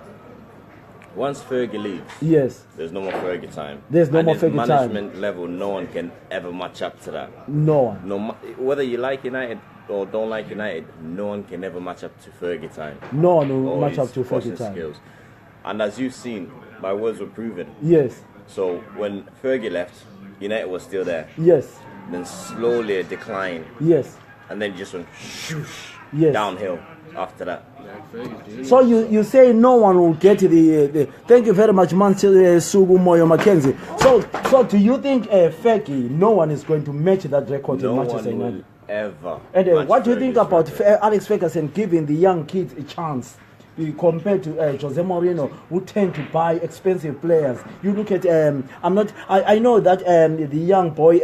once Fergie leaves, yes, there's no more Fergie time. There's no more Fergie time. Management level, no one can ever match up to that. No one. No, whether you like United or don't like United, no one can ever match up to Fergie time. No one will match up to Fergie time. Skills. And as you've seen, my words were proven. Yes. So when Fergie left, United was still there. Yes. Then slowly a decline. Yes. And then just went shoosh, yes, downhill after that. So you say no one will get the thank you very much, Manchester Sugu Moyo Mackenzie. So do you think Fergie, no one is going to match that record in Manchester United? Ever. And what do you think about Alex Ferguson giving the young kids a chance? Compared to Jose Mourinho, who tend to buy expensive players. You look at I know that the young boy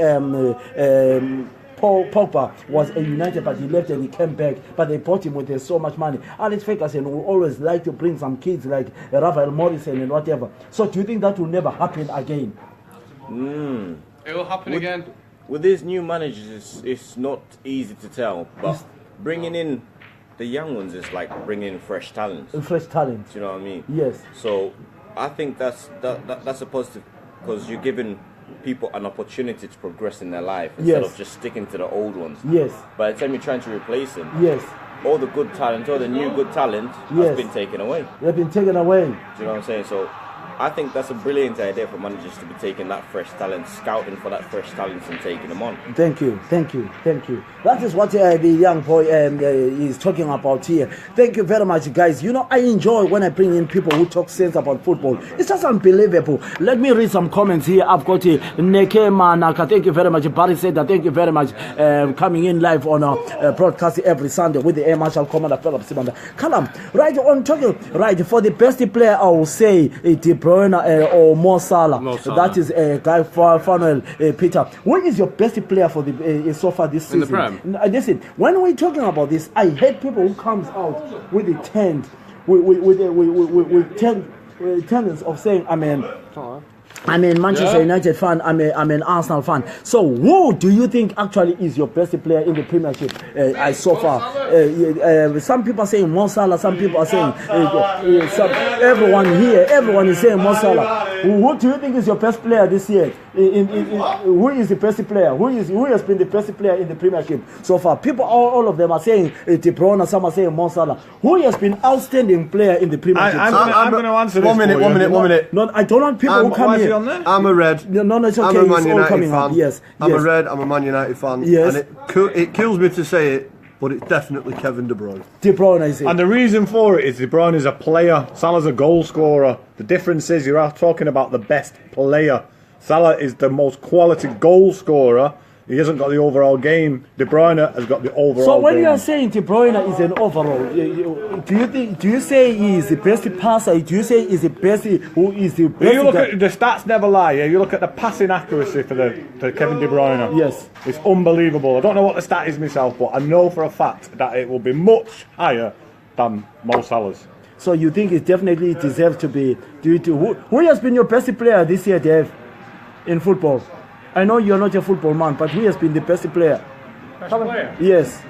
Paul Pogba was a United, but he left and he came back. But they bought him with so much money. Alex Ferguson will always like to bring some kids like Rafael Morrison and whatever. So do you think that will never happen again? It will happen again. With these new managers, it's not easy to tell. But bringing in the young ones is like bringing in fresh talent. Fresh talent. Do you know what I mean? Yes. So I think that's a positive, because you're giving people an opportunity to progress in their life instead of just sticking to the old ones. Yes. By the time you're trying to replace them, yes, all the good talent, all the new good talent has been taken away. They've been taken away. Do you know what I'm saying? So I think that's a brilliant idea for managers to be taking that fresh talent, scouting for that fresh talent and taking them on. Thank you. That is what the young boy is talking about here. Thank you very much, guys. You know, I enjoy when I bring in people who talk sense about football. It's just unbelievable. Let me read some comments here. I've got Neke Manaka. Thank you very much. Barry said that. Thank you very much. Coming in live on our broadcast every Sunday with the Air Marshal Commander Philip Simanda. Callum, right on talking. Right, for the best player, I will say De Bruyne or Mo Salah. That is Guy Fanuel Peter. What is your best player for the so far this season? In the Prem? Listen, when we're talking about this, I hate people who comes out with the tent, with tendency of saying, I'm a Manchester United fan, I'm an Arsenal fan. So who do you think actually is your best player in the Premiership so far? Some people are saying Mo Salah, some people are saying everyone is saying Mo Salah. Who do you think is your best player this year? Who is the best player? Who has been the best player in the Premiership so far? People, all of them are saying De Bruyne, some are saying Mo Salah. Who has been outstanding player in the Premiership? I'm going to answer this. One minute. No, I don't want people who come here. I'm a Red. No, it's okay. I'm a Man It's all United coming fan. up. Yes. I'm a Red. I'm a Man United fan. Yes. And it kills me to say it, but it's definitely Kevin De Bruyne. De Bruyne, I say. And the reason for it is De Bruyne is a player. Salah's a goal scorer. The difference is you're talking about the best player. Salah is the most quality goal scorer. He hasn't got the overall game. De Bruyne has got the overall So when game. you are saying De Bruyne is an overall, do you say he is the best passer? Do you say he's the best? Who is the best? You look at the stats, never lie. Yeah, you look at the passing accuracy for Kevin De Bruyne. Yes, it's unbelievable. I don't know what the stat is myself, but I know for a fact that it will be much higher than Mo Salah's. So you think it definitely deserves to be due to who has been your best player this year, Dave, in football? I know you're not a football man, but who has been the best player? Best player? Yes.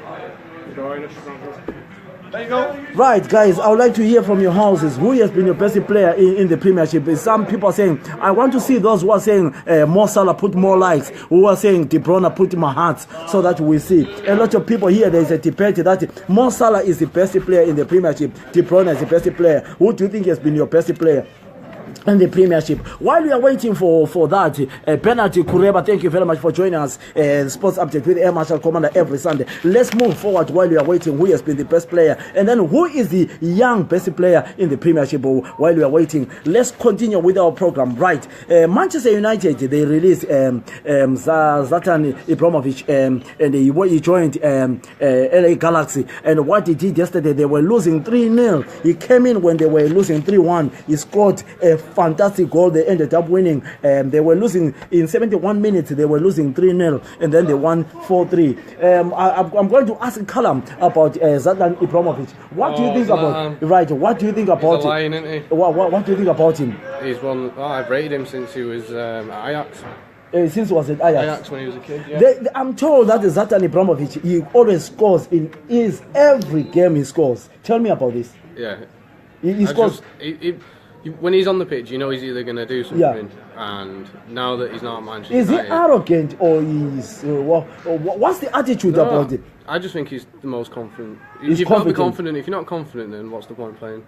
There you go. Right, guys, I would like to hear from your houses. Who has been your best player in the Premiership? Some people are saying, I want to see those who are saying Mo Salah put more likes, who are saying De Bruyne put more hearts, so that we see. A lot of people here, there is a debate that Mo Salah is the best player in the Premiership. De Bruyne is the best player. Who do you think has been your best player? in the Premiership. While we are waiting for that, penalty, Kureba, thank you very much for joining us. Sports Update with Air Marshal Commander every Sunday. Let's move forward while we are waiting. Who has been the best player? And then who is the young best player in the Premiership? While we are waiting, let's continue with our program. Right. Manchester United, they released Zlatan Ibrahimovic and he joined LA Galaxy. And what he did yesterday, they were losing 3-0. He came in when they were losing 3-1. He scored a fantastic goal. They ended up winning. They were losing in 71 minutes. They were losing 3-0, and then they won 4-3. I'm going to ask Callum about Zlatan Ibrahimovic. What do you think about? Right. What do you think about He's a lion, isn't he? What do you think about him? He's one. I've rated him since he was at Ajax. Since he was at Ajax. Ajax when he was a kid. Yeah. I'm told that Zlatan Ibrahimovic, he always scores in every game he scores. Tell me about this. Yeah. He scores. When he's on the pitch, you know he's either going to do something. And now that he's not at Manchester United, is he arrogant or is what's the attitude about it? I just think he's the most confident. You've got to be confident. If you're not confident, then what's the point playing?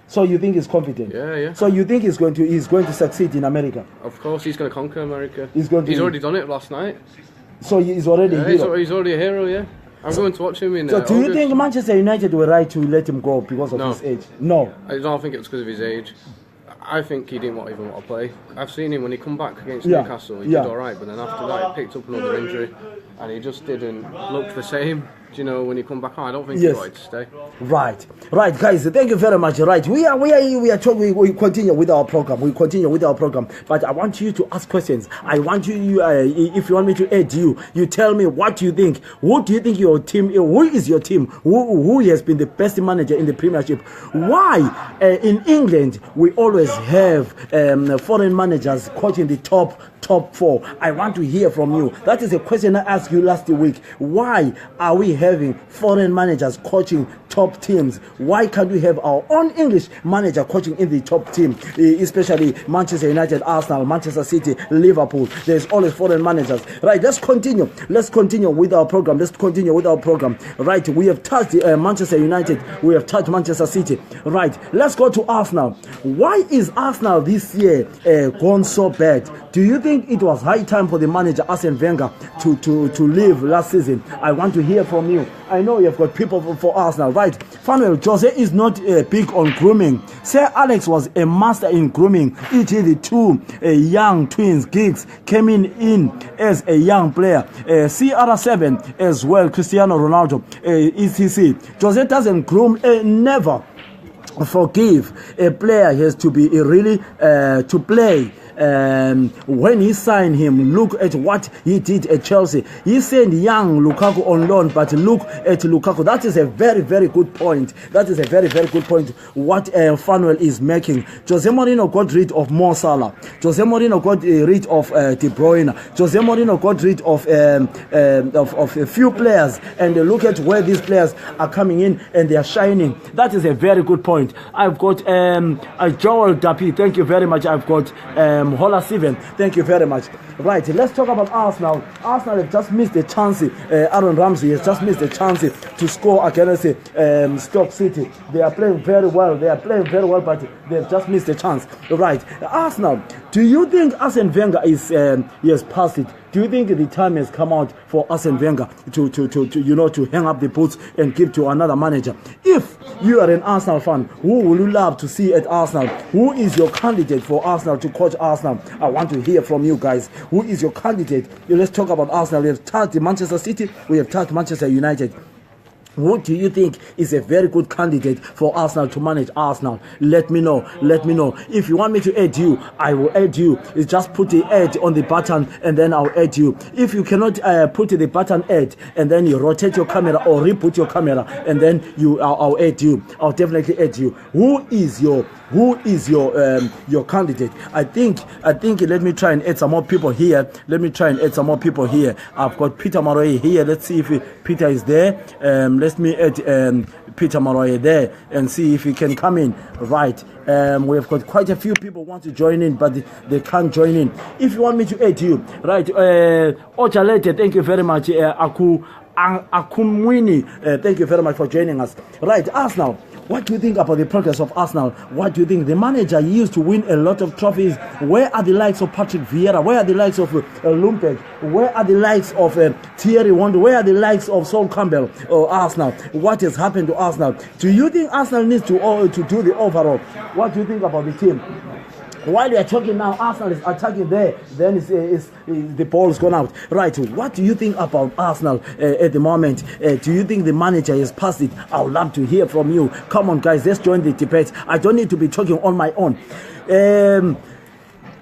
So you think he's confident? Yeah. So you think he's going to succeed in America? Of course, he's going to conquer America. He's already done it last night. So he's already a hero. He's already a hero. Yeah. I'm going to watch him in. So do you think Manchester United were right to let him go because of his age? No. I don't think it was because of his age. I think he didn't even want to play. I've seen him when he come back against Newcastle. He did all right, but then after that he picked up another injury, and he just didn't look the same. Do you know when he come back on? I don't think he wanted to stay. Right, guys. Thank you very much. Right, we continue with our program. But I want you to ask questions. I want you, if you want me to add you tell me what you think. Who do you think your team? Who is your team? Who has been the best manager in the Premiership? Why in England we always have foreign managers coaching the top 4? I want to hear from you. That is a question I asked you last week. Why are we having foreign managers coaching top teams? Why can't we have our own English manager coaching in the top team, especially Manchester United, Arsenal, Manchester City, Liverpool? There's always foreign managers. Right, let's continue with our program. Right, we have touched Manchester United, we have touched Manchester City. Right, let's go to Arsenal. Why is Arsenal this year gone so bad? Do you think it was high time for the manager Arsene Wenger to leave last season? I want to hear from you. I know you've got people for Arsenal, right? Fanuel, Jose is not big on grooming. Sir Alex was a master in grooming. E.g. the two young twins, Giggs, came in as a young player. CR7 as well, Cristiano Ronaldo, etc. Jose doesn't groom, never forgive a player. Has to be really to play. When he signed him, look at what he did at Chelsea. He sent young Lukaku on loan, but look at Lukaku. That is a very, very good point. What Fanuel is making. Jose Mourinho got rid of Mo Salah. Jose Mourinho got rid of De Bruyne. Jose Mourinho got rid of a few players, and look at where these players are coming in and they are shining. That is a very good point. I've got Joel Dapi. Thank you very much. I've got Hola Steven, thank you very much. Right, let's talk about Arsenal. Arsenal have just missed the chance. Aaron Ramsey has just missed the chance to score against Stoke City. They are playing very well. But they have just missed the chance. Right, Arsenal. Do you think Arsene Wenger is has passed it? Do you think the time has come out for Arsene Wenger to hang up the boots and give to another manager? If you are an Arsenal fan, who will you love to see at Arsenal? Who is your candidate for Arsenal to coach Arsenal? I want to hear from you guys. Who is your candidate? Let's talk about Arsenal. We have touched Manchester City. We have touched Manchester United. Who do you think is a very good candidate for Arsenal to manage Arsenal? Let me know. If you want me to add you, I will add you. It's just put the add on the button and then I'll add you. If you cannot put the button add and then you rotate your camera or reboot your camera and then I'll add you. I'll definitely add you. Who is your candidate? I think let me try and add some more people here. I've got Peter Maroye here. Let's see if Peter is there. Let me add Peter Maroye there and see if he can come in. Right. We've got quite a few people want to join in, but they can't join in. If you want me to add you, right? Ochalete, thank you very much. Akumwini, thank you very much for joining us. Right, Arsenal. What do you think about the progress of Arsenal? What do you think? The manager used to win a lot of trophies. Where are the likes of Patrick Vieira? Where are the likes of Lumpek? Where are the likes of Thierry Wonder? Where are the likes of Sol Campbell or Arsenal? What has happened to Arsenal? Do you think Arsenal needs to do the overall? What do you think about the team? While we are talking now, Arsenal is attacking there. Then the ball's gone out. Right. What do you think about Arsenal at the moment? Do you think the manager has passed it? I would love to hear from you. Come on, guys. Let's join the debate. I don't need to be talking on my own.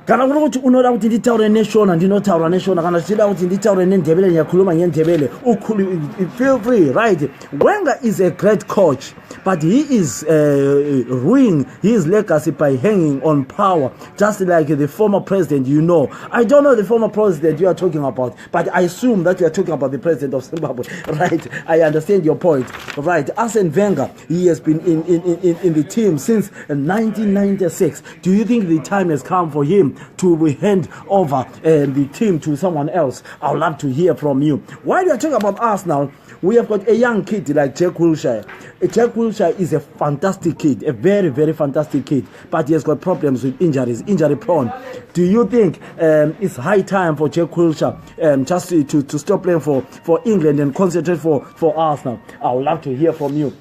Kana ukuthi unoda ukuthi nditaure nation andinotaura nation kana chida kuti nditaure nendebele nyakhuluma ngendebele feel free, right? Wenger is a great coach, but he is ruining his legacy by hanging on power, just like the former president. I don't know the former president you are talking about, but I assume that you are talking about the president of Zimbabwe, right? I understand your point, right? Arsene Wenger, he has been in the team since 1996. Do you think the time has come for him to hand over the team to someone else? I would love to hear from you. While you are talking about Arsenal, we have got a young kid like Jack Wilshere. Jack Wilshere is a fantastic kid, a very, very fantastic kid, but he has got problems with injuries, injury prone. Do you think it's high time for Jack Wilshere just to stop playing for England and concentrate for Arsenal? I would love to hear from you.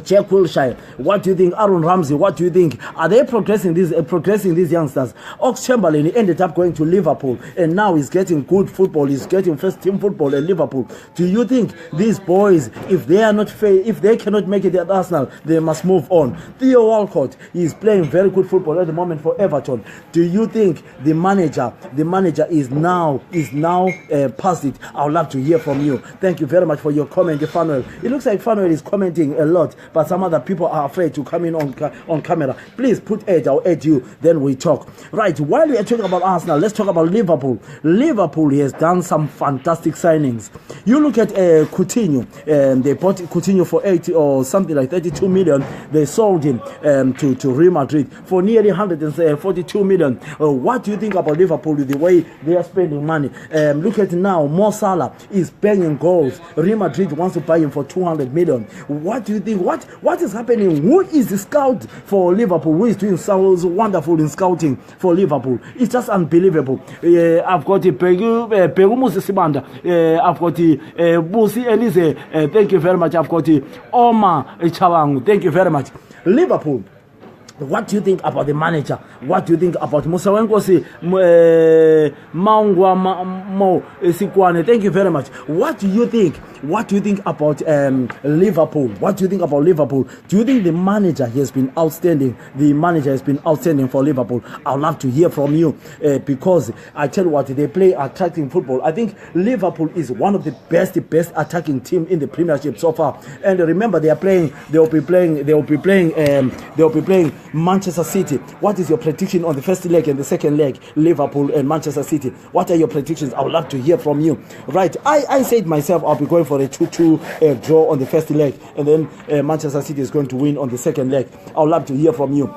Jack Wilshere, what do you think? Aaron Ramsey, what do you think? Are they progressing these youngsters? Ox-Chamberlain ended up going to Liverpool, and now he's getting good football. He's getting first team football at Liverpool. Do you think these boys, if they are not if they cannot make it at Arsenal, they must move on? Theo Walcott is playing very good football at the moment for Everton. Do you think the manager is now past it? I would love to hear from you. Thank you very much for your comment, Fanuel. It looks like Fanuel is commenting a lot, but some other people are afraid to come in on camera. Please put Ed, I'll add you, then we talk. Right, while we are talking about Arsenal, let's talk about Liverpool. Liverpool has done some fantastic signings. You look at Coutinho, they bought Coutinho for 80 or something like 32 million. They sold him to Real Madrid for nearly 142 million. What do you think about Liverpool with the way they are spending money? Look at now, Mo Salah is banging goals. Real Madrid wants to buy him for 200 million. What do you think? What is happening? Who is the scout for Liverpool? Who is doing so wonderful in scouting for Liverpool? It's just unbelievable. I've got Pegu Musi Sibanda. I've got Busi Elise. Thank you very much. I've got Omar Chawang. Thank you very much. Liverpool. What do you think about the manager? What do you think about Musa Wenkosi Maungwa Mo Sikwane? Thank you very much. What do you think? What do you think about Liverpool? What do you think about Liverpool? Do you think the manager has been outstanding? The manager has been outstanding for Liverpool. I'd love to hear from you because I tell you what, they play attacking football. I think Liverpool is one of the best attacking team in the Premiership so far. And remember, they will be playing Manchester City. What is your prediction on the first leg and the second leg? Liverpool and Manchester City. What are your predictions? I would love to hear from you. Right, I said myself I'll be going for a 2-2 draw on the first leg, and then Manchester City is going to win on the second leg. I would love to hear from you.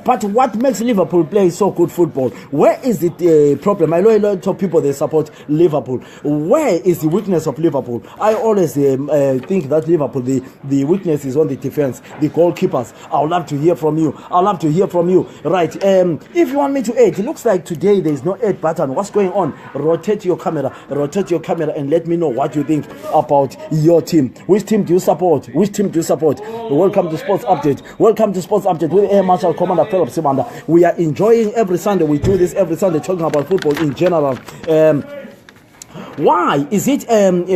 But what makes Liverpool play so good football? Where is the problem? I know a lot of people, they support Liverpool. Where is the weakness of Liverpool? I always think that Liverpool, the weakness is on the defense, the goalkeepers. I would love to hear from you. I would love to hear from you. Right. If you want me to add, it looks like today there is no add button. What's going on? Rotate your camera and let me know what you think about your team. Which team do you support? Welcome to Sports Update. Welcome to Sports Update with Air Marshal Commander Philip Simanda. We are enjoying every Sunday. We do this every Sunday, talking about football in general. Why is it the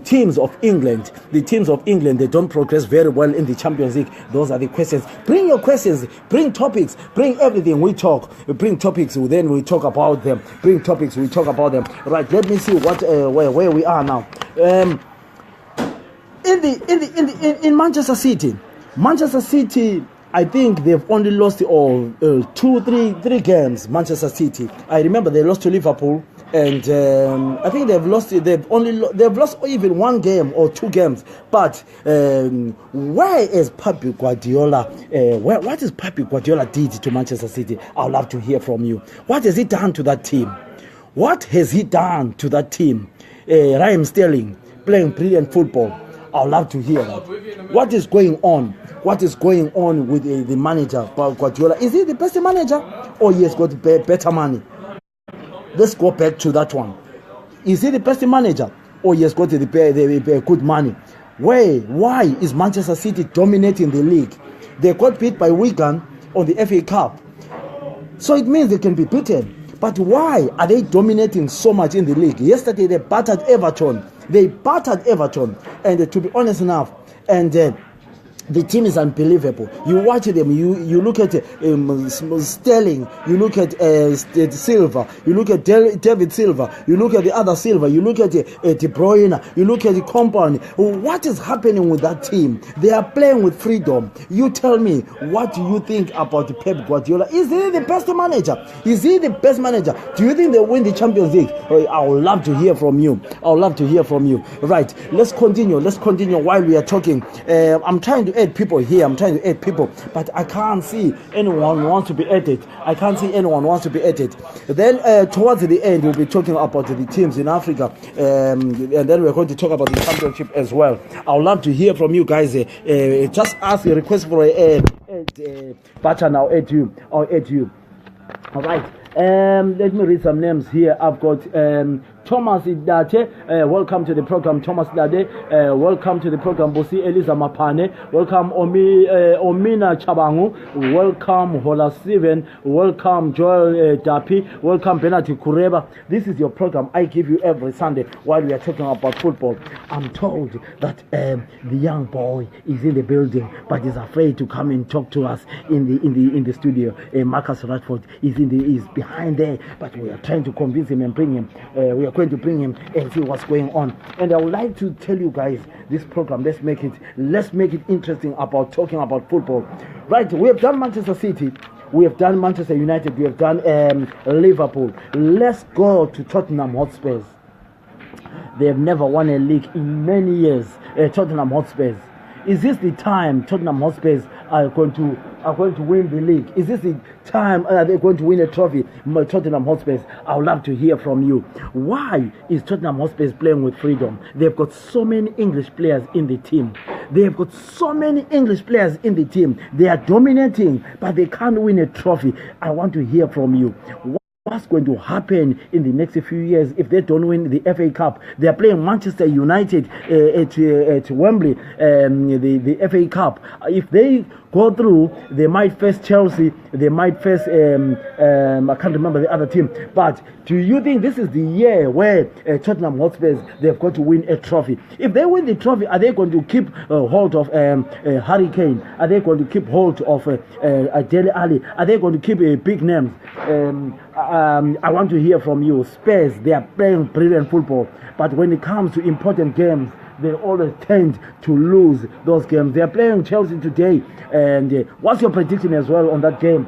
teams of England? The teams of England, they don't progress very well in the Champions League. Those are the questions. Bring your questions. Bring topics. Bring everything. We talk. Bring topics. Then we talk about them. Bring topics. We talk about them. Right. Let me see what where we are now. In Manchester City. Manchester City, I think they've only lost 3 games. Manchester City. I remember they lost to Liverpool, and I think they've lost even 1 game or 2 games. But where is Pep Guardiola? What is Pep Guardiola did to Manchester City? I'd love to hear from you. What has he done to that team? What has he done to that team? Raheem Sterling playing brilliant football. I'd love to hear that. What is going on? What is going on with the manager, Guardiola? Is he the best manager, or he has got better money? Let's go back to that one. Is he the best manager, or he has got the good money? Why is Manchester City dominating the league? They got beat by Wigan on the FA Cup, so it means they can be beaten. But why are they dominating so much in the league? Yesterday they battered Everton. And to be honest enough, and the team is unbelievable. You watch them, you look at Sterling, you look at Silva, you look at David Silva, you look at the other Silva, you look at De Bruyne, you look at the compound. What is happening with that team? They are playing with freedom. You tell me, what do you think about Pep Guardiola? Is he the best manager? Is he the best manager? Do you think they win the Champions League? I would love to hear from you. Right, let's continue while we are talking. I'm trying to add people here. But I can't see anyone wants to be added. Then towards the end, we'll be talking about the teams in Africa, and then we're going to talk about the championship as well. I would love to hear from you guys. Just ask a request for a button. I'll add you. All right. Let me read some names here. I've got Thomas Idate, welcome to the program. Thomas Idate, welcome to the program. Bosi Eliza Mapane, welcome Omina Chabangu, welcome Hola Steven, welcome Joel Dapi, welcome Benati Kureba. This is your program I give you every Sunday while we are talking about football. I'm told that the young boy is in the building, but is afraid to come and talk to us in the studio. Marcus Rashford is behind there, but we are trying to convince him and bring him. We are going to bring him and see what's going on. And I would like to tell you guys, this program, let's make it interesting about talking about football. Right, we have done Manchester City, we have done Manchester United, we have done Liverpool. Let's go to Tottenham Hotspurs. They have never won a league in many years. Tottenham Hotspurs. Is this the time Tottenham Hotspurs are going to win the league? Is this the time they're going to win a trophy? Tottenham Hotspurs, I would love to hear from you. Why is Tottenham Hotspurs playing with freedom? They've got so many English players in the team. They are dominating, but they can't win a trophy. I want to hear from you. What's going to happen in the next few years if they don't win the FA Cup? They are playing Manchester United at Wembley, the FA Cup. If they go through, they might face Chelsea, they might face I can't remember the other team. But do you think this is the year where Tottenham Hotspurs, they've got to win a trophy? If they win the trophy, are they going to keep hold of Harry Kane? Are they going to keep hold of Dele Alli? Are they going to keep big names? I want to hear from you. Spurs, they are playing brilliant football, but when it comes to important games, they always tend to lose those games. They are playing Chelsea today, and what's your prediction as well on that game?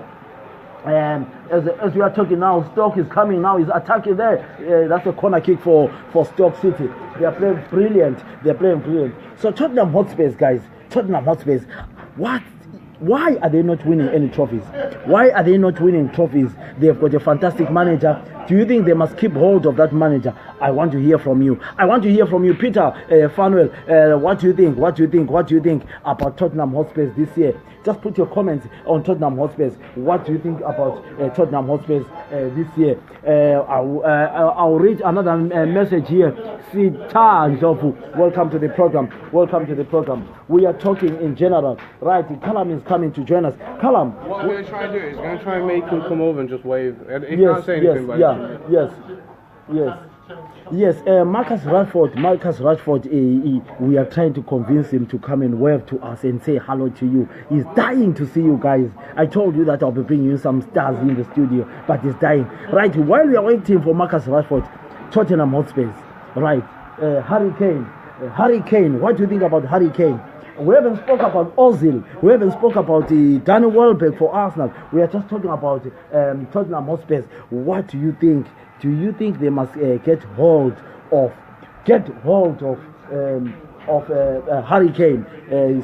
And as we are talking now, Stoke is coming now, he's attacking there. That's a corner kick for Stoke City. They are playing brilliant. So Tottenham Hotspurs, guys, why are they not winning any trophies? They've got a fantastic manager. Do you think they must keep hold of that manager? I want to hear from you. Peter Fanuel. What do you think about Tottenham Hotspurs this year? Just put your comments on Tottenham Hotspurs. What do you think about Tottenham Hotspurs this year? I'll read another message here. Sita Njofu, welcome to the program. We are talking in general. Right, Callum is coming to join us. Callum, what we're going to try and do is we're going to try and make him come over and just wave. He can't say anything, but Yes, Marcus Rashford, we are trying to convince him to come and wave to us and say hello to you. He's dying to see you guys. I told you that I'll be bringing you some stars in the studio, but he's dying. Right, while we are waiting for Marcus Rashford, Tottenham Hotspurs, right, Harry Kane, what do you think about Harry Kane? We haven't spoke about Ozil. We haven't spoke about Danny Welbeck for Arsenal. We are just talking about Tottenham Hotspurs. What do you think? Do you think they must get hold of Harry Kane?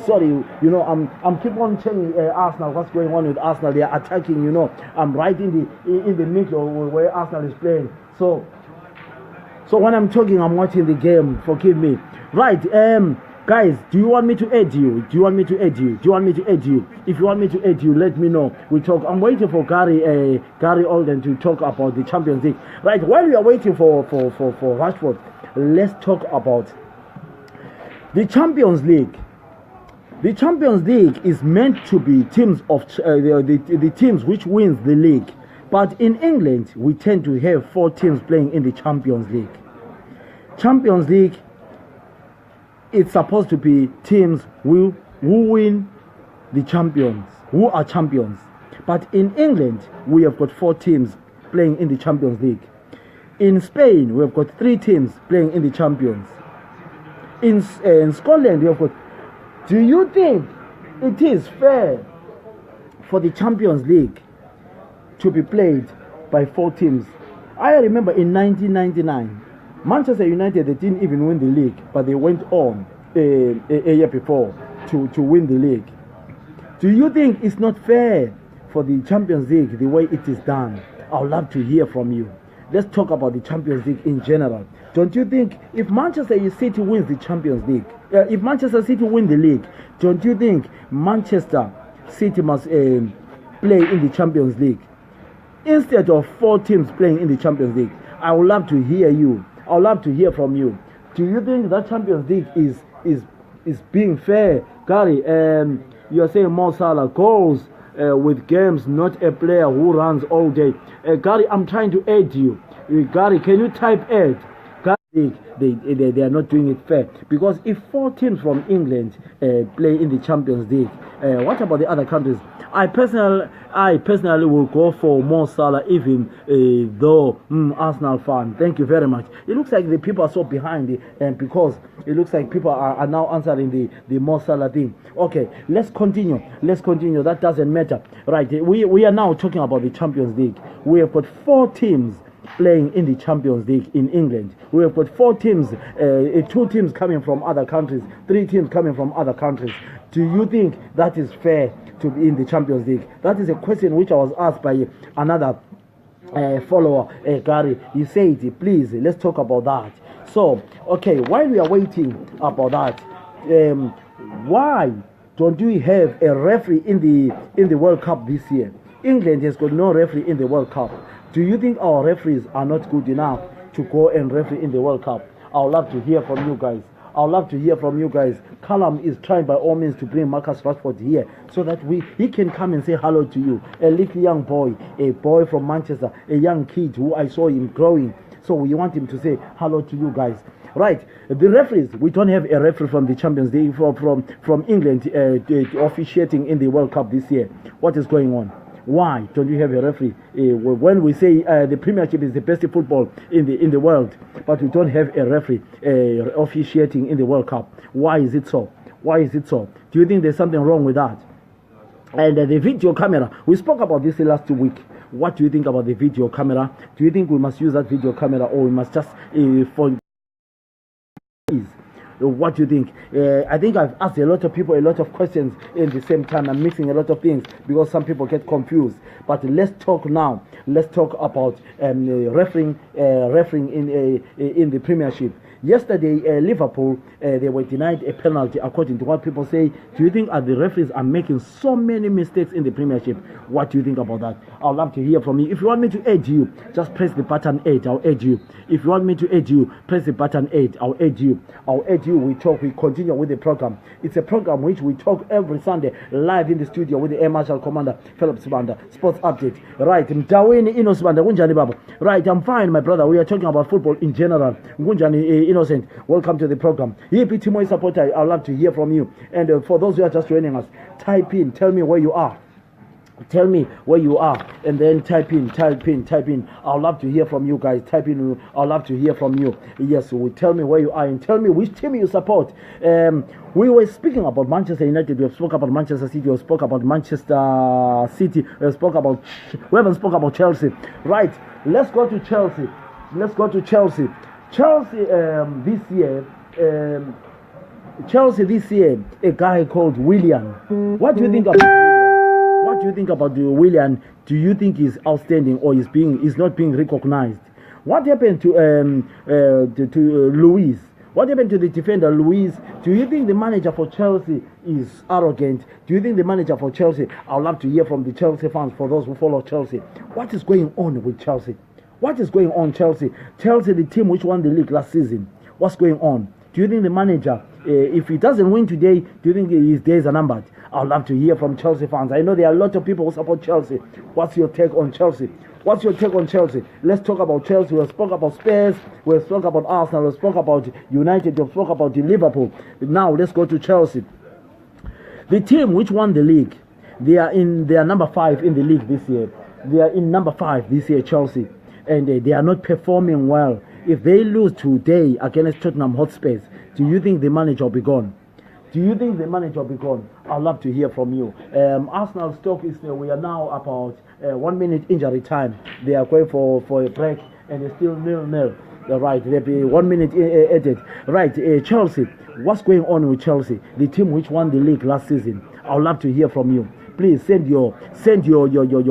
Sorry, I'm keep on telling Arsenal what's going on with Arsenal. They are attacking. I'm right in the middle where Arsenal is playing. So when I'm talking, I'm watching the game. Forgive me. Right. Guys, do you want me to add you? Do you want me to add you? Do you want me to add you? If you want me to add you, let me know. We talk. I'm waiting for Gary Alden to talk about the Champions League. Right, while we are waiting for Rashford, let's talk about the Champions League. The Champions League is meant to be teams of the teams which wins the league. But in England, we tend to have 4 teams playing in the Champions League. Champions League, it's supposed to be teams who win the champions, who are champions. But in England, we have got 4 teams playing in the Champions League. In Spain, we have got 3 teams playing in the champions. In Scotland, we have got... Do you think it is fair for the Champions League to be played by 4 teams? I remember in 1999, Manchester United, they didn't even win the league, but they went on a year before to win the league. Do you think it's not fair for the Champions League the way it is done? I would love to hear from you. Let's talk about the Champions League in general. Don't you think if Manchester City wins the Champions League, if Manchester City win the league, don't you think Manchester City must play in the Champions League instead of 4 teams playing in the Champions League? I would love to hear you. I would love to hear from you. Do you think that Champions League is being fair? Gary, you are saying Mo Salah goals with games, not a player who runs all day. Gary, I'm trying to aid you. Gary, can you type aid? Gary, they are not doing it fair, because if 4 teams from England play in the Champions League, what about the other countries? I personally will go for Mo Salah, even though Arsenal fan. Thank you very much. It looks like the people are so behind it, and because it looks like people are now answering the Mo Salah thing. Okay, let's continue. That doesn't matter. Right, we are now talking about the Champions League. We have got 4 teams playing in the Champions League in England. We have got 4 teams, 2 teams coming from other countries, 3 teams coming from other countries. Do you think that is fair to be in the Champions League? That is a question which I was asked by another follower, Gary. He said, please, let's talk about that. So, okay, while we are waiting about that, why don't we have a referee in the World Cup this year? England has got no referee in the World Cup. Do you think our referees are not good enough to go and referee in the World Cup? I would love to hear from you guys. Callum is trying by all means to bring Marcus Rashford here so that he can come and say hello to you. A little young boy, a boy from Manchester, a young kid who I saw him growing. So we want him to say hello to you guys. Right, the referees, we don't have a referee from the Champions League from England officiating in the World Cup this year. What is going on? Why don't you have a referee? When we say the Premiership is the best football in the world, but we don't have a referee officiating in the World Cup. Why is it so? Do you think there's something wrong with that? And the video camera, we spoke about this last week. What do you think about the video camera? Do you think we must use that video camera, or we must just what do you think? I think I've asked a lot of people a lot of questions in the same time. I'm mixing a lot of things because some people get confused. But let's talk now. Let's talk about refereeing in the Premiership. Yesterday, Liverpool, they were denied a penalty according to what people say. Do you think the referees are making so many mistakes in the Premiership? What do you think about that? I'd love to hear from you. If you want me to aid you, just press the button 8. I'll aid you. If you want me to aid you, press the button 8. I'll aid you. We talk. We continue with the program. It's a program which we talk every Sunday live in the studio with the Air Marshal Commander Philip Sibanda. Sports update. Right, Mtawini Ino Sibanda. Ngunjani Baba. Right, I'm fine, my brother. We are talking about football in general. Ngunjani Innocent. Welcome to the program. Yipi Timoy supporter. I'd love to hear from you. And for those who are just joining us, type in. Tell me where you are. Tell me where you are, and then type in. I'd love to hear from you guys. Type in. I'd love to hear from you. Yes, tell me where you are and tell me which team you support. We were speaking about Manchester United. We have spoke about Manchester City. We have spoke about Manchester City. We haven't spoke about Chelsea. Right. Let's go to Chelsea. Chelsea this year. A guy called Willian. What do you think about the Willian? Do you think he's outstanding or is not being recognized? What happened to Luis? What happened to the defender, Luis? Do you think the manager for Chelsea is arrogant? Do you think the manager for Chelsea? I would love to hear from the Chelsea fans, for those who follow Chelsea. What is going on with Chelsea? What is going on, Chelsea? Chelsea, the team which won the league last season. What's going on? Do you think the manager, if he doesn't win today, do you think his days are numbered? I would love to hear from Chelsea fans. I know there are a lot of people who support Chelsea. What's your take on Chelsea? What's your take on Chelsea? Let's talk about Chelsea. We've spoke about Spurs. We've spoke about Arsenal. We've spoke about United. We've spoke about Liverpool. Now let's go to Chelsea. The team which won the league, they are number 5 in the league this year. They are in number 5 this year, Chelsea, and they are not performing well. If they lose today against Tottenham Hotspur, do you think the manager will be gone? Do you think the manager will be gone? I'd love to hear from you. Arsenal stock is, we are now about 1 minute injury time. They are going for a break and it's still 0-0. Right, there'll be 1 minute added. Right, Chelsea, what's going on with Chelsea? The team which won the league last season. I'd love to hear from you. Please send your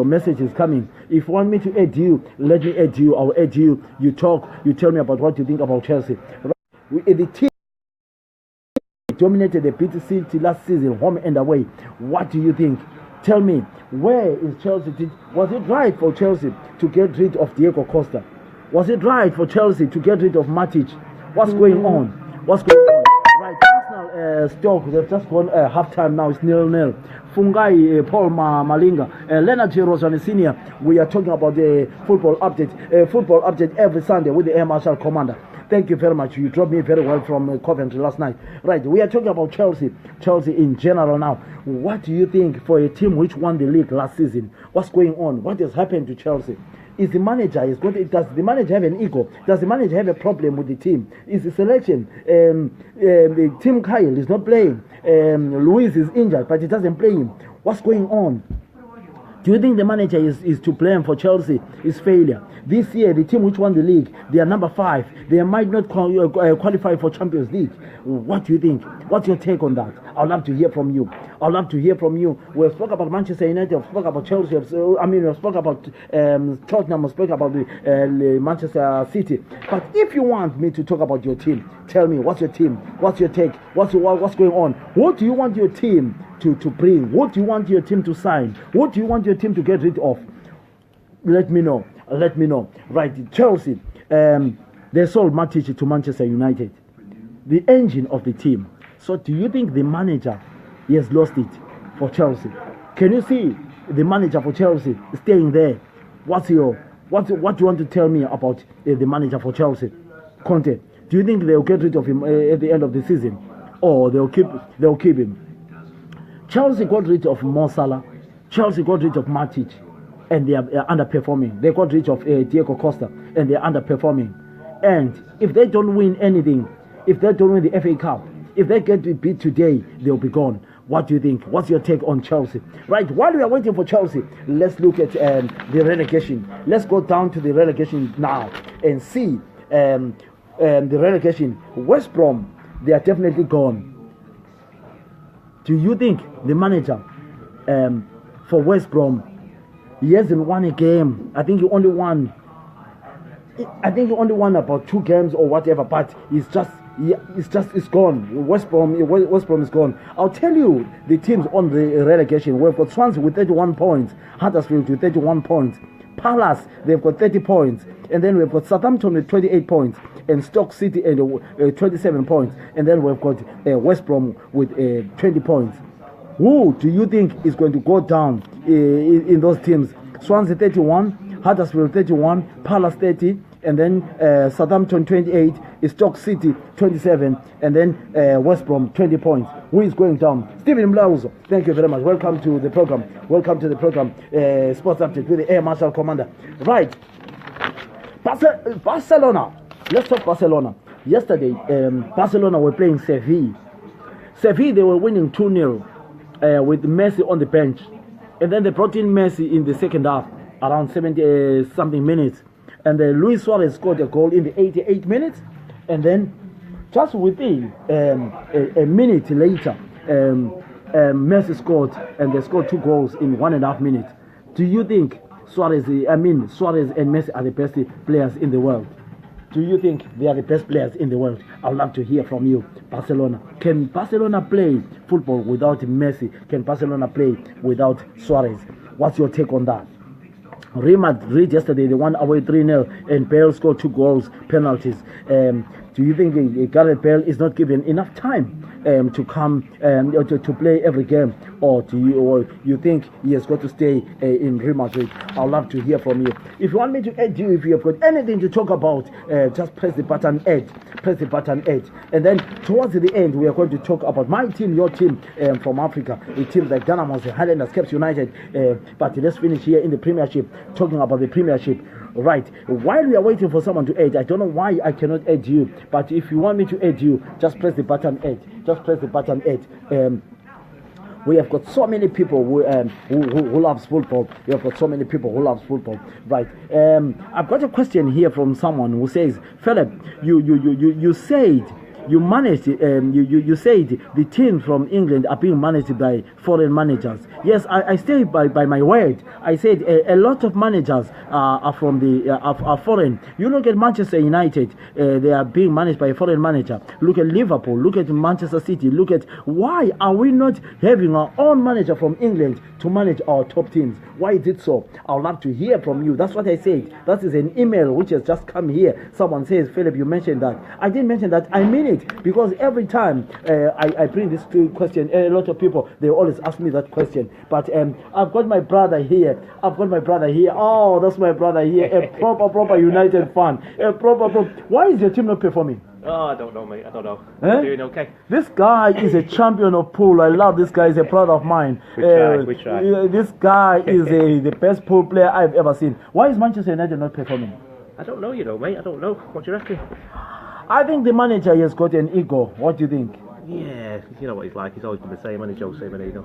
messages coming. If you want me to add you, let me add you. I'll add you. You talk. You tell me about what you think about Chelsea. Right. The team dominated the BT City last season, home and away. What do you think? Tell me, where is Chelsea? Was it right for Chelsea to get rid of Diego Costa? Was it right for Chelsea to get rid of Matic? What's going on? What's going on? Right, Arsenal stock, they've just gone half-time now. It's 0-0. Fungai, Paul Malinga, Leonard Rosani Senior. We are talking about the football update every Sunday with the Air Marshal Commander. Thank you very much. You dropped me very well from Coventry last night. Right, we are talking about Chelsea in general now. What do you think for a team which won the league last season? What's going on? What has happened to Chelsea? Is the manager does the manager have an ego? Does the manager have a problem with the team? Is the selection? The team Kyle is not playing. Luis is injured, but he doesn't play him. What's going on? Do you think the manager is to blame for Chelsea's failure? This year, the team which won the league, they are number 5. They might not qualify for Champions League. What do you think? What's your take on that? I'd love to hear from you. I'd love to hear from you. We've spoke about Manchester United, we've spoke about Chelsea, we've spoke about Tottenham, we've spoke about the Manchester City. But if you want me to talk about your team, tell me, what's your team? What's your take? What's going on? What do you want your team to bring? What do you want your team to sign? What do you want your team to get rid of? Let me know. Right, Chelsea, they sold Matic to Manchester United, the engine of the team. So do you think the manager has lost it for Chelsea? Can you see the manager for Chelsea staying there? What do you want to tell me about the manager for Chelsea, Conte? Do you think they'll get rid of him at the end of the season, or they'll keep him? Chelsea got rid of Mo Salah. Chelsea got rid of Matic, and they are underperforming. They got rid of Diego Costa, and they are underperforming. And if they don't win anything, if they don't win the FA Cup, if they get beat today, they'll be gone. What do you think? What's your take on Chelsea? Right, while we are waiting for Chelsea, let's look at the relegation. Let's go down to the relegation now and see the relegation. West Brom, they are definitely gone. Do you think the manager for West Brom, he hasn't won a game? I think he only won about 2 games or whatever, but it's gone. West Brom is gone. I'll tell you the teams on the relegation. We've got Swansea with 31 points, Huddersfield with 31 points, Palace, they've got 30 points, and then we've got Southampton with 28 points, and Stoke City and 27 points, and then we've got West Brom with 20 points. Who do you think is going to go down in those teams? Swansea 31, Huddersfield 31, Palace 30, and then Southampton 28, Stoke City 27, and then West Brom 20 points. Who is going down? Stephen Mlauzo, thank you very much. Welcome to the program. Sports Update with the Air Marshal Commander. Right, Barcelona. Let's talk Barcelona. Yesterday, Barcelona were playing Seville. Seville, they were winning 2-0 with Messi on the bench. And then they brought in Messi in the second half, around 70-something minutes. And Luis Suarez scored a goal in the 88 minutes. And then just within a minute later, Messi scored, and they scored 2 goals in 1.5 minutes. Do you think Suarez and Messi are the best players in the world? do you think they are the best players in the world? I would love to hear from you. Barcelona. Can Barcelona play football without Messi? Can Barcelona play without Suarez? What's your take on that? Real Madrid yesterday, they won away 3-0 and Bale scored 2 goals, penalties. Do you think Gareth Bale is not given enough time to come to play every game, or you think he has got to stay in Real Madrid? I'd love to hear from you. If you want me to add you, if you have got anything to talk about, just press the button add. Press the button add, and then towards the end we are going to talk about my team, your team from Africa, the teams like Dynamos, Highlanders, Caps United. But let's finish here in the Premiership, talking about the Premiership. Right, while we are waiting for someone to add, I don't know why I cannot add you, but if you want me to add you, just press the button add. Just press the button add. We have got so many people who loves football. We have got so many people who loves football. Right. I've got a question here from someone who says, Philip, you said you managed. You said the teams from England are being managed by foreign managers. Yes, I stay by my word. I said a lot of managers are from are foreign. You look at Manchester United, they are being managed by a foreign manager. Look at Liverpool, look at Manchester City, look at why are we not having our own manager from England to manage our top teams? Why is it so? I would love to hear from you. That's what I said. That is an email which has just come here. Someone says, Philip, you mentioned that. I didn't mention that. I mean it, because every time I bring this question, a lot of people, they always ask me that question. But I've got my brother here. Oh, that's my brother here. A proper United fan. Why is your team not performing? Oh, I don't know, mate. I don't know. Eh? Doing okay. This guy is a champion of pool. I love this guy. He's a brother of mine. We try. This guy is the best pool player I've ever seen. Why is Manchester United not performing? I don't know, mate. I don't know. What do you reckon? I think the manager has got an ego. What do you think? Yeah, you know what he's like. He's always been the same, and he's Jose Mourinho.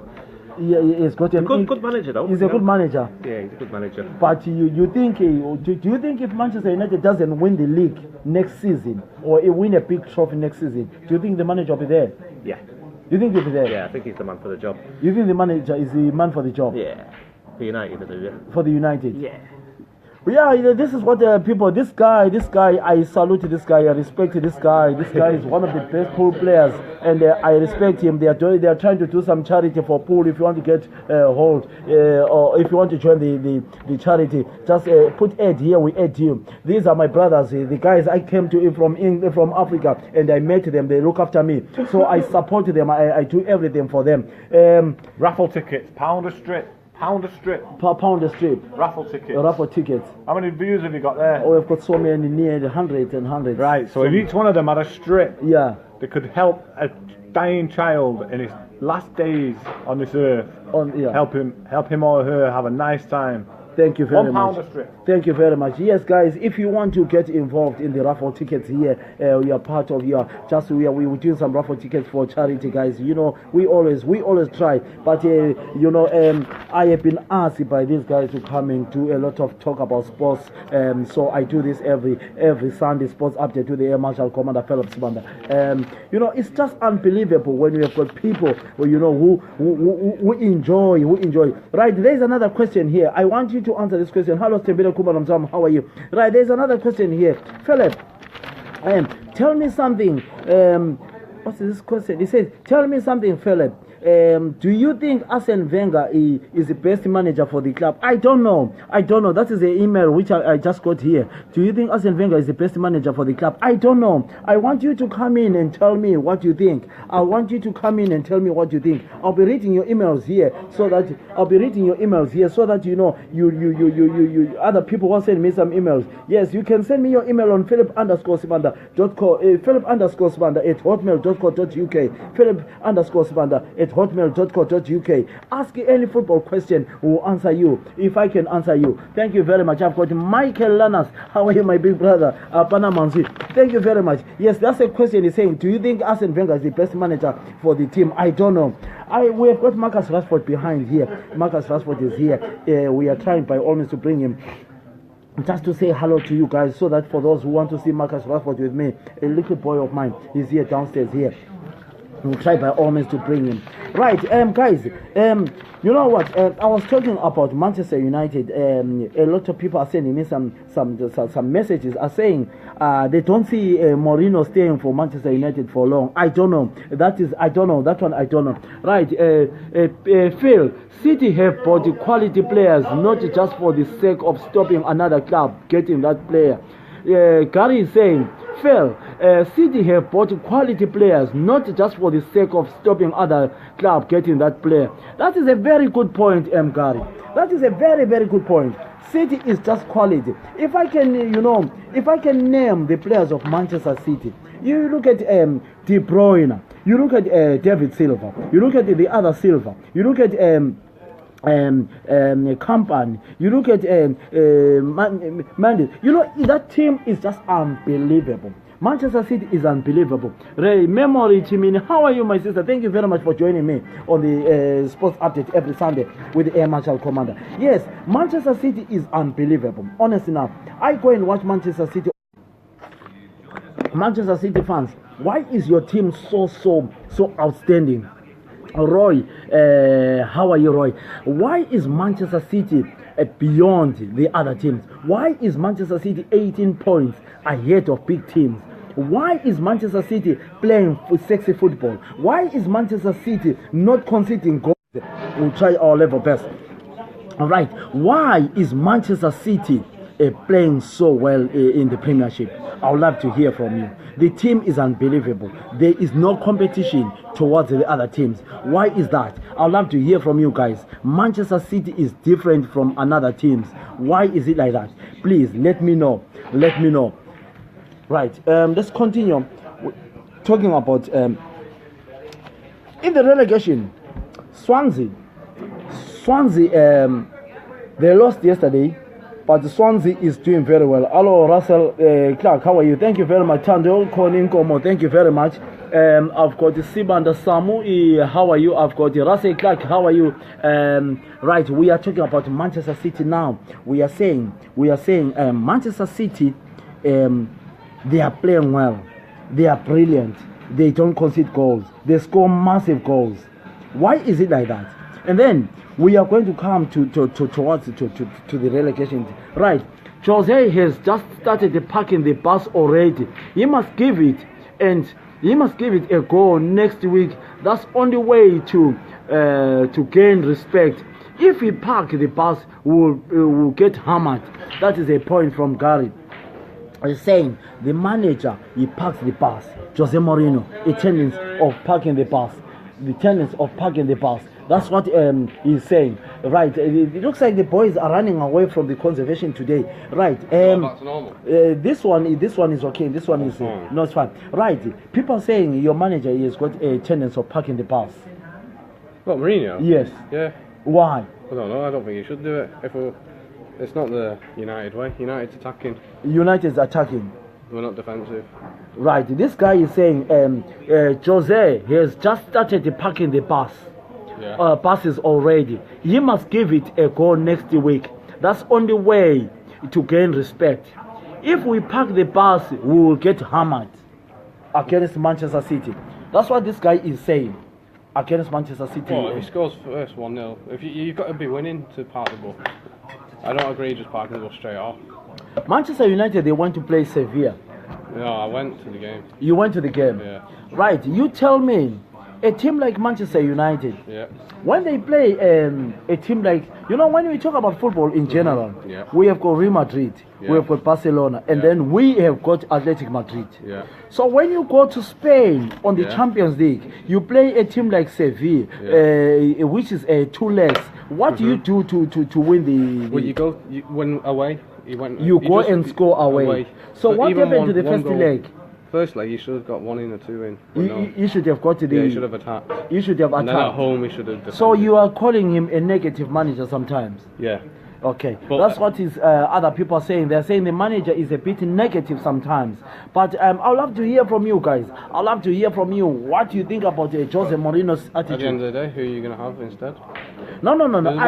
Yeah, he's got an good manager, though. He's a good manager. Yeah, he's a good manager. But you think? Do you think if Manchester United doesn't win the league next season, or win a big trophy next season, do you think the manager will be there? Yeah. You think he'll be there? Yeah, I think he's the man for the job. You think the manager is the man for the job? Yeah. For United, I do, yeah. For the United? Yeah. Yeah, this is what people. This guy. I salute this guy. I respect this guy. This guy is one of the best pool players, and I respect him. They are trying to do some charity for pool. If you want to get hold, or if you want to join the charity, just put Ed here. We add you. These are my brothers. The guys I came to from Africa, and I met them. They look after me, so I support them. I do everything for them. Raffle tickets, pound a strip. Pound a strip. Pound a strip. Raffle tickets. Raffle tickets. How many views have you got there? Oh, we've got so many, near 100 and 100. Right, so if each one of them had a strip, yeah, they could help a dying child in his last days on this earth. Help him or her have a nice time. Thank you very much. £1 a strip. Thank you very much. Yes, guys, if you want to get involved in the raffle tickets here, we are part of your. We doing some raffle tickets for charity, guys. You know, we always try. But I have been asked by these guys to come and do a lot of talk about sports. So I do this every Sunday, sports update to the Air Marshal Commander Philip Sibanda. It's just unbelievable when we have got people who enjoy. Right, there's another question here. I want you to answer this question. Hello, Tembele Kumaramzam, how are you? Right, there's another question here. Philip, tell me something. What's this question? He says, tell me something, Philip. Do you think Arsene Wenger is the best manager for the club? I don't know. That is the email which I just got here. Do you think Arsene Wenger is the best manager for the club? I don't know. I want you to come in and tell me what you think. I'll be reading your emails here so that you know you other people will send me some emails. Yes, you can send me your email on philip_sibanda@hotmail.co.uk. philip_sibanda@hotmail.co.uk. Ask any football question, we'll answer you if I can answer you. Thank you very much. I've got Michael Lanas. How are you, my big brother? Panamansi. Thank you very much. Yes, that's a question. He's saying, do you think Arsene Wenger is the best manager for the team? I don't know. We have got Marcus Rashford behind here. Marcus Rashford is here. We are trying by all means to bring him just to say hello to you guys, so that for those who want to see Marcus Rashford with me, a little boy of mine is here downstairs here. We'll try by all means to bring him. Right, guys. You know what? I was talking about Manchester United. A lot of people are sending me some messages. Are saying they don't see Mourinho staying for Manchester United for long. I don't know. I don't know. That one I don't know. Right, Phil. City have bought quality players, not just for the sake of stopping another club getting that player. Gary is saying, Phil, City have bought quality players, not just for the sake of stopping other club getting that player. That is a very good point, Gary. That is a very, very good point. City is just quality. If I can, if I can name the players of Manchester City, you look at De Bruyne, you look at David Silva, you look at the other Silva, you look at Company, you look at Mendes. That team is just unbelievable. Manchester City is unbelievable. Ray, memory team. How are you, my sister? Thank you very much for joining me on the Sports Update every Sunday with the Air Marshal Commander. Yes, Manchester City is unbelievable. Honestly now, I go and watch Manchester City. Manchester City fans, why is your team so outstanding? Roy, how are you, Roy? Why is Manchester City beyond the other teams? Why is Manchester City 18 points ahead of big teams? Why is Manchester City playing sexy football? Why is Manchester City not conceding goals? We'll try our level best. All right. Why is Manchester City playing so well in the Premiership? I would love to hear from you. The team is unbelievable. There is no competition towards the other teams. Why is that? I would love to hear from you guys. Manchester City is different from another teams. Why is it like that? Please let me know. Let me know. Right. Let's continue talking about in the relegation. Swansea. They lost yesterday. But Swansea is doing very well. Hello, Russell Clark, how are you? Thank you very much. Tando Koninkomo, thank you very much. I've got Sibanda Samu, how are you? I've got Russell Clark, how are you? Right, we are talking about Manchester City now. We are saying Manchester City, they are playing well. They are brilliant. They don't concede goals. They score massive goals. Why is it like that? And then we are going to come towards the relegation. Right, Jose has just started parking the bus already. He must give it a go next week. That's only way to gain respect. If he park the bus, we'll get hammered. That is a point from Gary. He's saying the manager, he parks the bus. Jose Mourinho, a tendency of parking the bus. The tendency of parking the bus. That's what he's saying. Right. It looks like the boys are running away from the conservation today. Right. That's normal. This one is okay. This one is not fine. Right. People are saying your manager has got a tendency of parking the bus. What, Mourinho? Yes. Yeah. Why? I don't know. I don't think he should do it. It's not the United way. United's attacking. United's attacking. We're not defensive. Right. This guy is saying Jose has just started parking the bus. Yeah. Passes already. He must give it a go next week. That's only way to gain respect. If we park the bus, we will get hammered against Manchester City. That's what this guy is saying against Manchester City. Well, if he scores first 1-0, if you've got to be winning to park the bus. I don't agree just parking the bus straight off. Manchester United, they want to play Sevilla. No, I went to the game. You went to the game? Yeah. Right. You tell me. A team like Manchester United, when they play a team like, when we talk about football in general, we have got Real Madrid, we have got Barcelona, and then we have got Athletic Madrid. So when you go to Spain on the Champions League, you play a team like Sevilla, which is 2 legs. What do you do to win the? Well, you win away. You go and score away. So what happened to the first leg? First leg, you should have got 1 in or 2 in. You should have got to the. Yeah, you should have attacked. You should have attacked. And then at home, we should have defended. So you are calling him a negative manager sometimes. Yeah. Okay, but that's what is other people are saying. They're saying the manager is a bit negative sometimes. But I'd love to hear from you guys. I'd love to hear from you. What do you think about Jose Mourinho's attitude? At the end of the day, who are you going to have instead? No.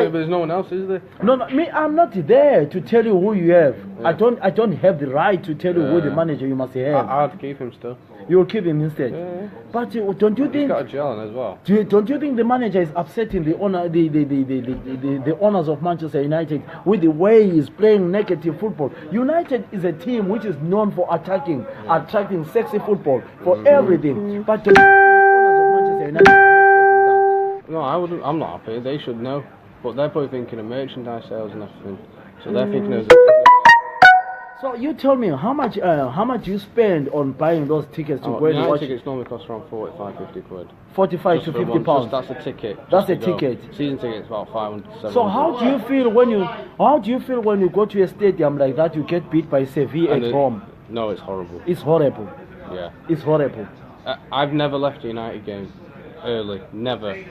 There's no one else, is there? No, me. I'm not there to tell you who you have. Yeah. I don't have the right to tell you who the manager you must have. I'd keep him still. You will keep him instead. Yeah. But don't you He's think? got a gel on as well. Don't you think the manager is upsetting the owner, the owners of Manchester United with the way he's playing negative football? United is a team which is known for attracting sexy football for everything. But the owners of Manchester United are not happy with that. No, I wouldn't. I'm not happy. They should know. But they're probably thinking of merchandise sales and everything. So they're thinking of. So you tell me how much you spend on buying those tickets to go and United watch? Tickets normally cost around 45, 50 quid. 45 Just to for 50 one. pounds. That's a ticket. That's a just to go. ticket. Season tickets about 500, 700. So how do you feel when you go to a stadium like that? You get beat by Sevilla at home. No, it's horrible. It's horrible. Yeah. It's horrible. I've never left a United game early. Never.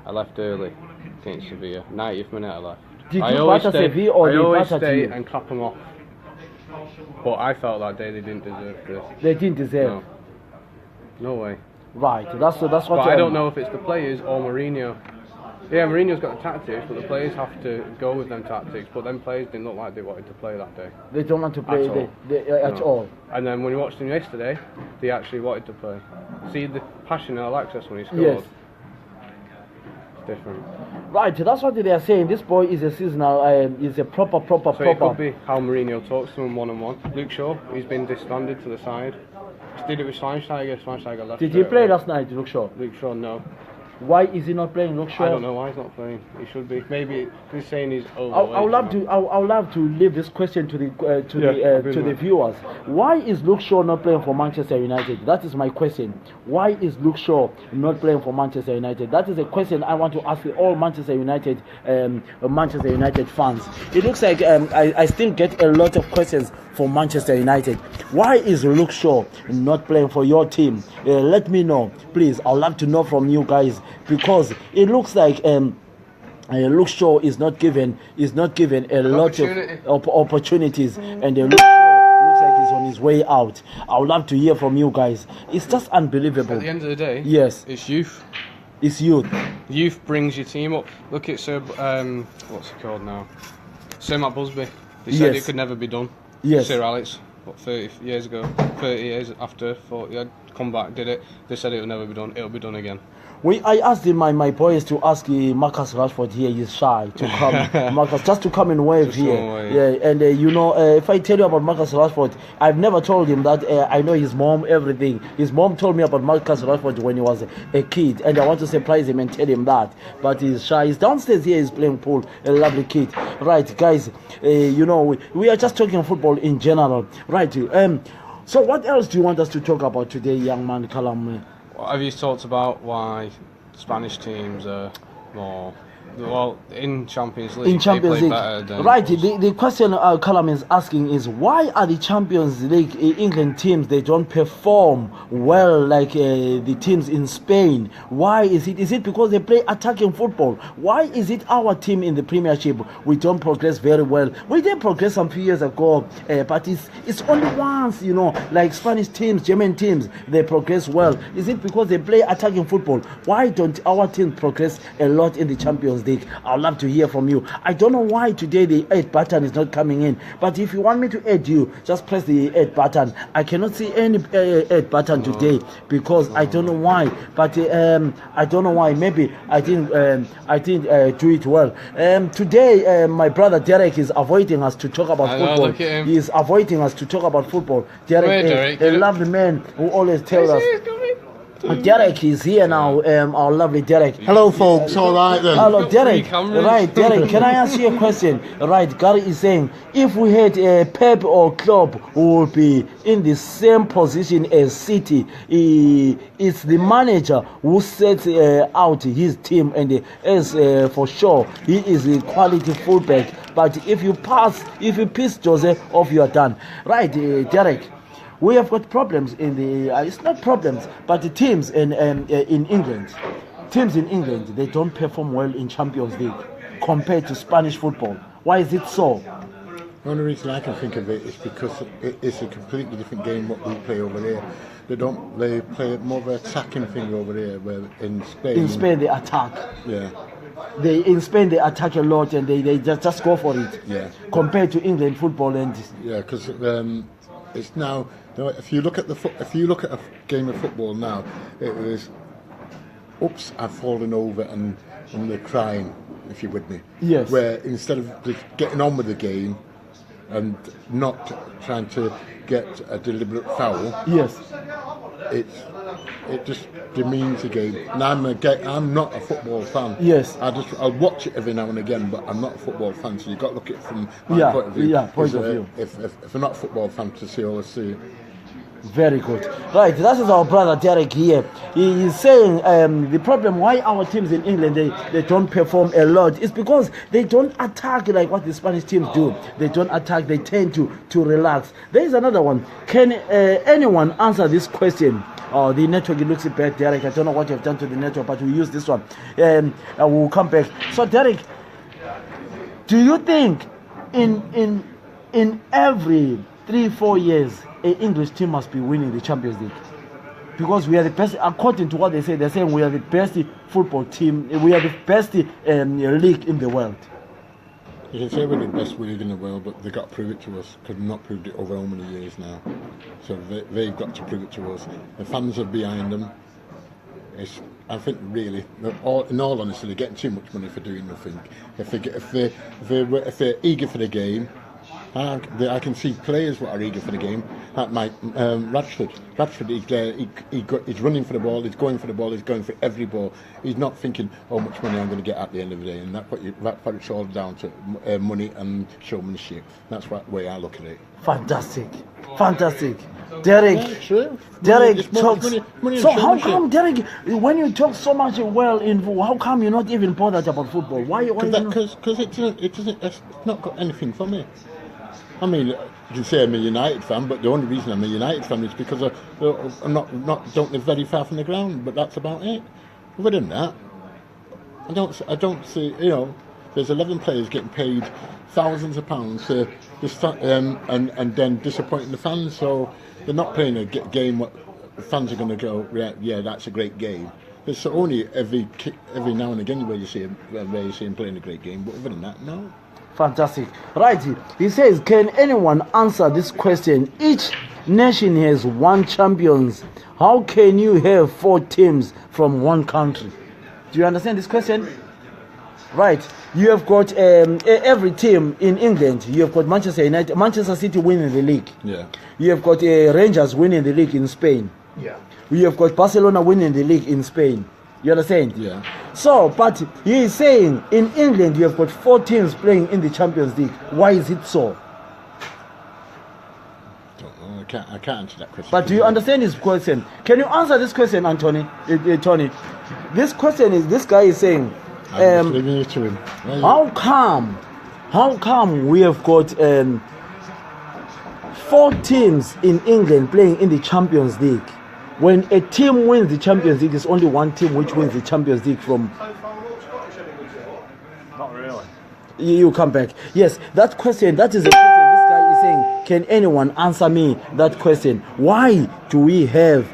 I left early against Sevilla. 90th minute I left. Did you batter Sevilla or I did always batter stay you? and clap them off. But I felt that day they didn't deserve this. They didn't deserve. No way. Right. That's what. But I don't know if it's the players or Mourinho. Yeah, Mourinho's got the tactics, but the players have to go with them tactics. But them players didn't look like they wanted to play that day. They don't want to play at all. And then when we watched them yesterday, they actually wanted to play. See the passion in Alexis when he scored. Yes. It's different. Right. That's what they are saying. This boy is a seasonal. Is a proper. So it could be how Mourinho talks to him one-on-one. Luke Shaw, he's been disbanded to the side. He did it with Schweinsteiger. Schweinsteiger left. Did he play last night, Luke Shaw? Luke Shaw, no. Why is he not playing, Luke Shaw? I don't know why he's not playing. He should be. Maybe he's saying he's over. I would love to leave this question to the viewers. Why is Luke Shaw not playing for Manchester United? That is my question. Why is Luke Shaw not playing for Manchester United? That is a question I want to ask all Manchester United fans. It looks like I still get a lot of questions for Manchester United. Why is Luke Shaw not playing for your team? Let me know, please. I'd love to know from you guys, because it looks like Luke Shaw is not given a lot of opportunities, and Luke Shaw looks like he's on his way out. I would love to hear from you guys. It's just unbelievable. At the end of the day, yes, it's youth. It's youth. Youth brings your team up. Look at Sir, what's he called now? Sir Matt Busby. They said it could never be done. Yes. Sir Alex, 30 years ago, 30 years after, 40, had come back, did it. They said it would never be done. It'll be done again. I asked my boys to ask Marcus Rashford here. He's shy to come, Marcus, just to come and wave just here. Yeah, and if I tell you about Marcus Rashford, I've never told him that I know his mom, everything. His mom told me about Marcus Rashford when he was a kid, and I want to surprise him and tell him that. But he's shy. He's downstairs here. He's playing pool. A lovely kid. Right, guys. We are just talking football in general. Right. So what else do you want us to talk about today, young man, Callum? Have you talked about why Spanish teams are more in Champions League? They play better than right. The question Callum is asking is, why are the Champions League England teams, they don't perform well like the teams in Spain? Why is it? Is it because they play attacking football? Why is it our team in the Premiership, we don't progress very well? We did progress some few years ago, but it's only once, like Spanish teams, German teams, they progress well. Is it because they play attacking football? Why don't our teams progress a lot in the Champions League? I'd love to hear from you. I don't know why today the add button is not coming in, but if you want me to add you, just press the add button. I cannot see any add button today because I don't know why, but I don't know why. Maybe I didn't do it well. Today my brother Derek is avoiding us to talk about football. He is avoiding us to talk about football. Derek, a lovely man who always tells us. Derek is here now, our lovely Derek. Hello folks, alright then. Hello Derek. Right, Derek, can I ask you a question? Right, Gary is saying, if we had a Pep or Klopp who would be in the same position as City, it's the manager who sets out his team, and as for sure, he is a quality fullback. But if you piss Jose off, you are done. Right, Derek. We have got problems in the. It's not problems, but the teams in England. Teams in England, they don't perform well in Champions League compared to Spanish football. Why is it so? The only reason I can think of it is because it's a completely different game what we play over there. They play more of an attacking thing over there, where in Spain. In Spain, they attack. Yeah. in Spain they attack a lot and they just go for it. Yeah. Compared to England football and Yeah, because it's now. If you look at a game of football now, it was, oops, I've fallen over and they're crying. If you're with me. Yes. Where instead of just getting on with the game and not trying to get a deliberate foul. Yes. It just demeans the game. And I'm not a football fan. Yes. I'll watch it every now and again, but I'm not a football fan. So you've got to look at it from my point of view. Yeah, point of view. If I'm not a football fan, to see all I see. Very good. Right, that is our brother Derek here. He is saying the problem why our teams in England they don't perform a lot is because they don't attack like what the Spanish teams do. They don't attack, they tend to relax. There is another one. Can anyone answer this question? Oh, the network, it looks bad, Derek. I don't know what you've done to the network, but we'll use this one. I will come back. So Derek, do you think in every 3-4 years an English team must be winning the Champions League? Because we are the best, according to what they say, they're saying we are the best football team, we are the best league in the world. You can say we're the best league in the world, but they've got to prove it to us, because they've not proved it over how many years now. So they've got to prove it to us. The fans are behind them. I think really, in all honesty, they're getting too much money for doing nothing. If they're eager for the game, I can see players what are eager for the game. Like Rashford, he's running for the ball, he's going for the ball, he's going for every ball. He's not thinking how much money I'm going to get at the end of the day, and that's what it's all down to, money and showmanship. That's the way I look at it. Fantastic. Derek, Yeah, sure. Derek talks. Money So how come, Derek, when you talk so much how come you're not even bothered about football? Why? Because it's not got anything for me. I mean, you can say I'm a United fan, but the only reason I'm a United fan is because I'm don't live very far from the ground. But that's about it. Other than that, I don't see. There's 11 players getting paid thousands of pounds to and then disappointing the fans. So they're not playing a game. What the fans are going to go, yeah, that's a great game. There's only every now and again where you see him playing a great game. But other than that, no. Fantastic. Right, he says, can anyone answer this question? Each nation has one champions. How can you have 4 teams from one country? Do you understand this question? Right, you have got every team in England. You have got Manchester United, Manchester City winning the league. Yeah. You have got Rangers winning the league in Spain. Yeah. You have got Barcelona winning the league in Spain. You understand? Yeah. So, but he is saying in England you have got 4 teams playing in the Champions League. Why is it so? I can't answer that question. But do you understand his question? Can you answer this question, Anthony? Tony, this question is, this guy is saying, I'm just leaving it to him. how come we have got 4 teams in England playing in the Champions League? When a team wins the Champions League, it's only one team which wins the Champions League from. Not really. You come back. Yes, that question, that is the question this guy is saying. Can anyone answer me that question? Why do we have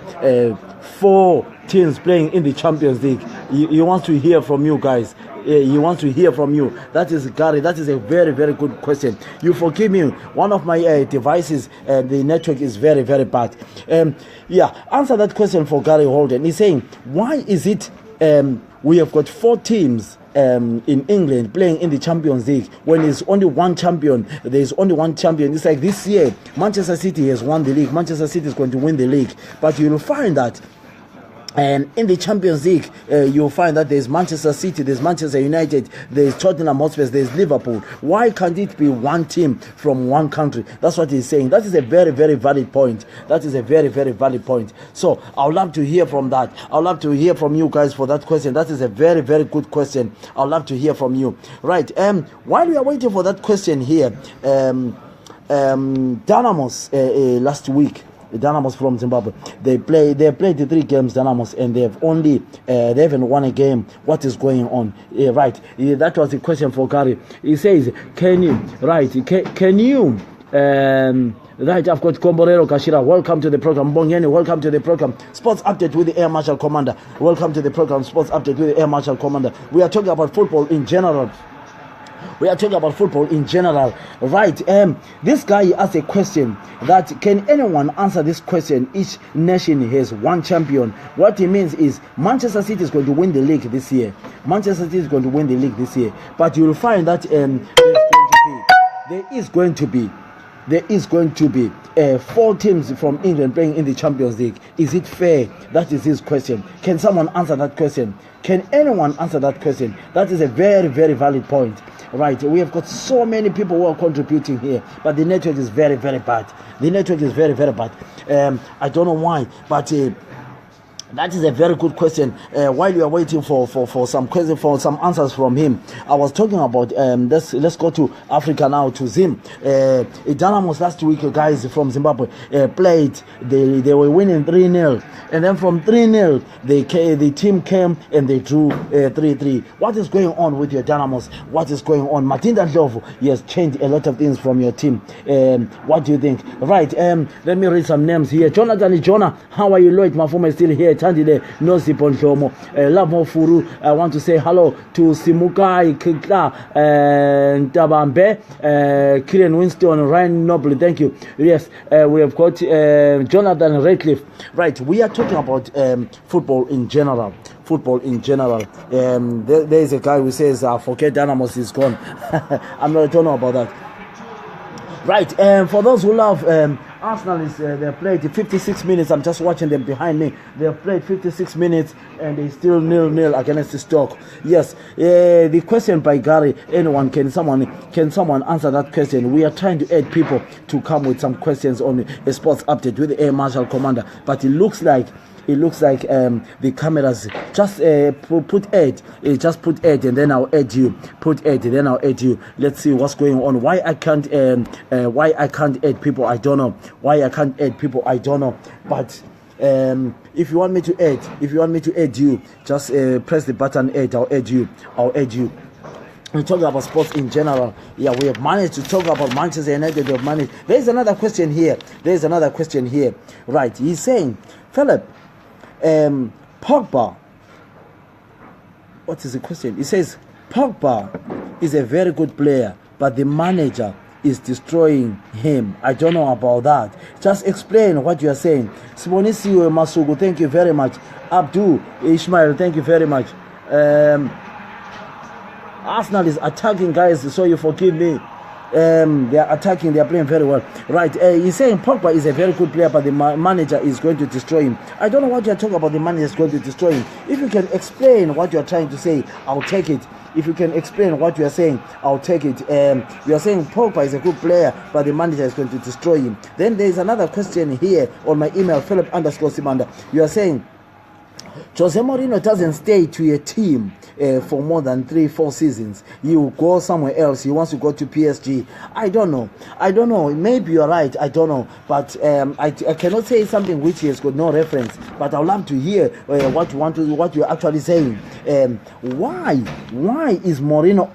4 teams playing in the Champions League? He wants to hear from you guys. He wants to hear from you. That is Gary. That is a very, very good question. You forgive me. One of my devices, the network is very, very bad. Answer that question for Gary Holden. He's saying, why is it we have got 4 teams in England playing in the Champions League when there's only one champion? There's only one champion. It's like this year, Manchester City has won the league. Manchester City is going to win the league. But you'll find that and in the Champions League, you'll find that there's Manchester City, there's Manchester United, there's Tottenham Hotspur, there's Liverpool. Why can't it be one team from one country? That's what he's saying. That is a very, very valid point. That is a very, very valid point. So I would love to hear from that. I would love to hear from you guys for that question. That is a very, very good question. I would love to hear from you. Right. While we are waiting for that question here, Dynamos last week. The Dynamos from Zimbabwe. They played the 3 games, Dynamos, and they haven't won a game. What is going on? Right. That was the question for Gary. He says, can you Right, I've got Komborero Kashira. Welcome to the program. Bongeni, welcome to the program. Sports Update with the Air Marshal Commander. Welcome to the program. Sports Update with the Air Marshal Commander. We are talking about football in general. Right, this guy asked a question that can anyone answer this question? Each nation has one champion. What he means is Manchester City is going to win the league this year. But you'll find that there is going to be 4 teams from England playing in the Champions League. Is it fair? That is his question. Can someone answer that question? Can anyone answer that question? That is a very, very valid point. Right, we have got so many people who are contributing here, but the network is very, very bad. I don't know why, but that is a very good question. While you are waiting for some questions, for some answers from him, I was talking about let's go to Africa now, to Zim. Dynamos last week, guys from Zimbabwe played. They were winning 3-0, and then from 3-0 the team came and they drew 3-3. What is going on with your Dynamos? What is going on? Matinda Ndlovu, he has changed a lot of things from your team. What do you think? Right, let me read some names here. Jonah, how are you? Lloyd Mafuma is still here. Tandile Nosi Ponchomo, Lavo Furu. I want to say hello to Simukai Kikla, Tabambe, Kieran Winston, Ryan Noble. Thank you. Yes, we have got Jonathan Radcliffe. Right, we are talking about football in general. There is a guy who says, forget Dynamos is gone. I don't know about that. Right, for those who love Arsenal, they have played 56 minutes. I'm just watching them behind me. They have played 56 minutes and they still 0-0 against the Stoke. Yes, the question by Gary, can someone answer that question? We are trying to add people to come with some questions on a sports update with the Air Marshal Commander, but it looks like the cameras just put add, just put add and then I'll add you. Put add and then I'll add you. Let's see what's going on. Why I can't add people, I don't know. But if you want me to add you, just press the button add. I'll add you. We talk about sports in general. Yeah, we have managed to talk about Manchester United. We have managed. There is another question here. Right, he's saying, Philip, Pogba. What is the question? He says Pogba is a very good player, but the manager is destroying him. I don't know about that. Just explain what you are saying. Sibonisiwe Masugu, thank you very much. Abdul Ishmael, thank you very much. Arsenal is attacking, guys, so you forgive me. They are attacking, they are playing very well. Right, he's saying Pogba is a very good player, but the manager is going to destroy him. I don't know what you are talking about, the manager is going to destroy him. If you can explain what you are trying to say, I'll take it. If you can explain what you are saying, I'll take it. You are saying Pogba is a good player, but the manager is going to destroy him. Then there is another question here on my email, Philip_Simanda. You are saying Jose Mourinho doesn't stay to a team for more than 3-4 seasons. He will go somewhere else. He wants to go to PSG. I don't know. Maybe you're right. I don't know. But I cannot say something which has got no reference. But I'd love to hear what you're actually saying. Why is Mourinho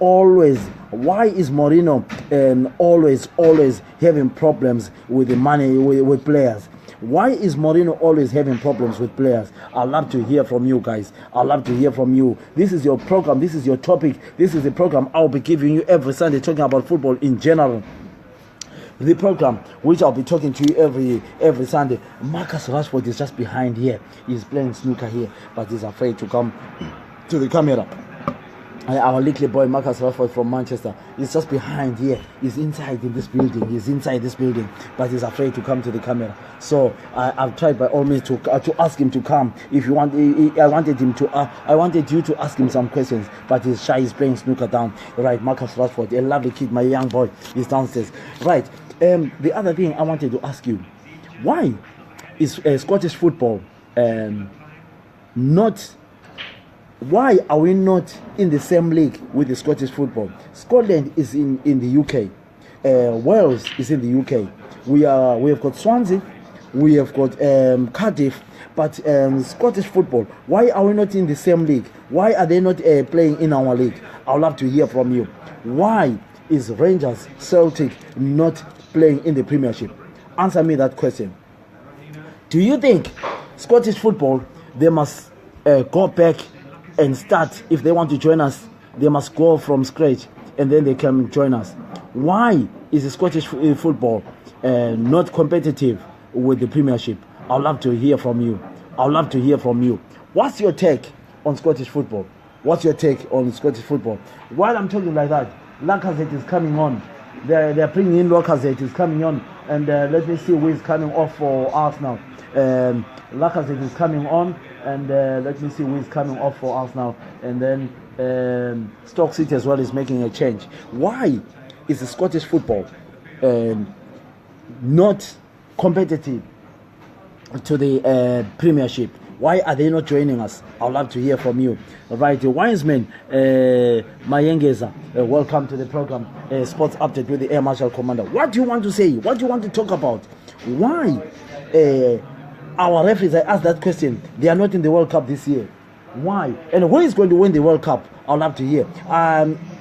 always having problems with the money with players? Why is Mourinho always having problems with players? I'd love to hear from you guys. This is your program. This is your topic. This is the program I'll be giving you every Sunday, talking about football in general. The program which I'll be talking to you every Sunday. Marcus Rashford is just behind here. He's playing snooker here, but he's afraid to come to the camera. Our little boy Marcus Rashford from Manchester is just behind here. He's inside this building, but he's afraid to come to the camera. So I've tried by all means to ask him to come. If you want, I wanted you to ask him some questions, but he's shy. He's playing snooker down. Right, Marcus Rashford, a lovely kid, my young boy, is downstairs. Right. The other thing I wanted to ask you, why is Scottish football not? Why are we not in the same league with the Scottish football? Scotland is in the UK. Wales is in the UK. We have got Swansea. We have got Cardiff. But Scottish football, why are we not in the same league? Why are they not playing in our league? I would love to hear from you. Why is Rangers, Celtic not playing in the Premiership? Answer me that question. Do you think Scottish football, they must go back and start, if they want to join us, they must go from scratch and then they can join us? Why is the Scottish football not competitive with the Premiership? I'd love to hear from you. I'd love to hear from you. What's your take on Scottish football? What's your take on Scottish football? While I'm talking like that, Lacazette is coming on. They're bringing in Lacazette is coming on. And let me see who is coming off for Arsenal. Lacazette is coming on. And let me see who is coming off for Arsenal. And then Stoke City as well is making a change. Why is the Scottish football not competitive to the Premiership? Why are they not joining us? I'd love to hear from you. Right, Winesman, Mayengeza, welcome to the program, Sports Update with the Air Marshal Commander. What do you want to say? What do you want to talk about? Why our referees, I asked that question, they are not in the World Cup this year? Why? And who is going to win the World Cup? I'd love to hear.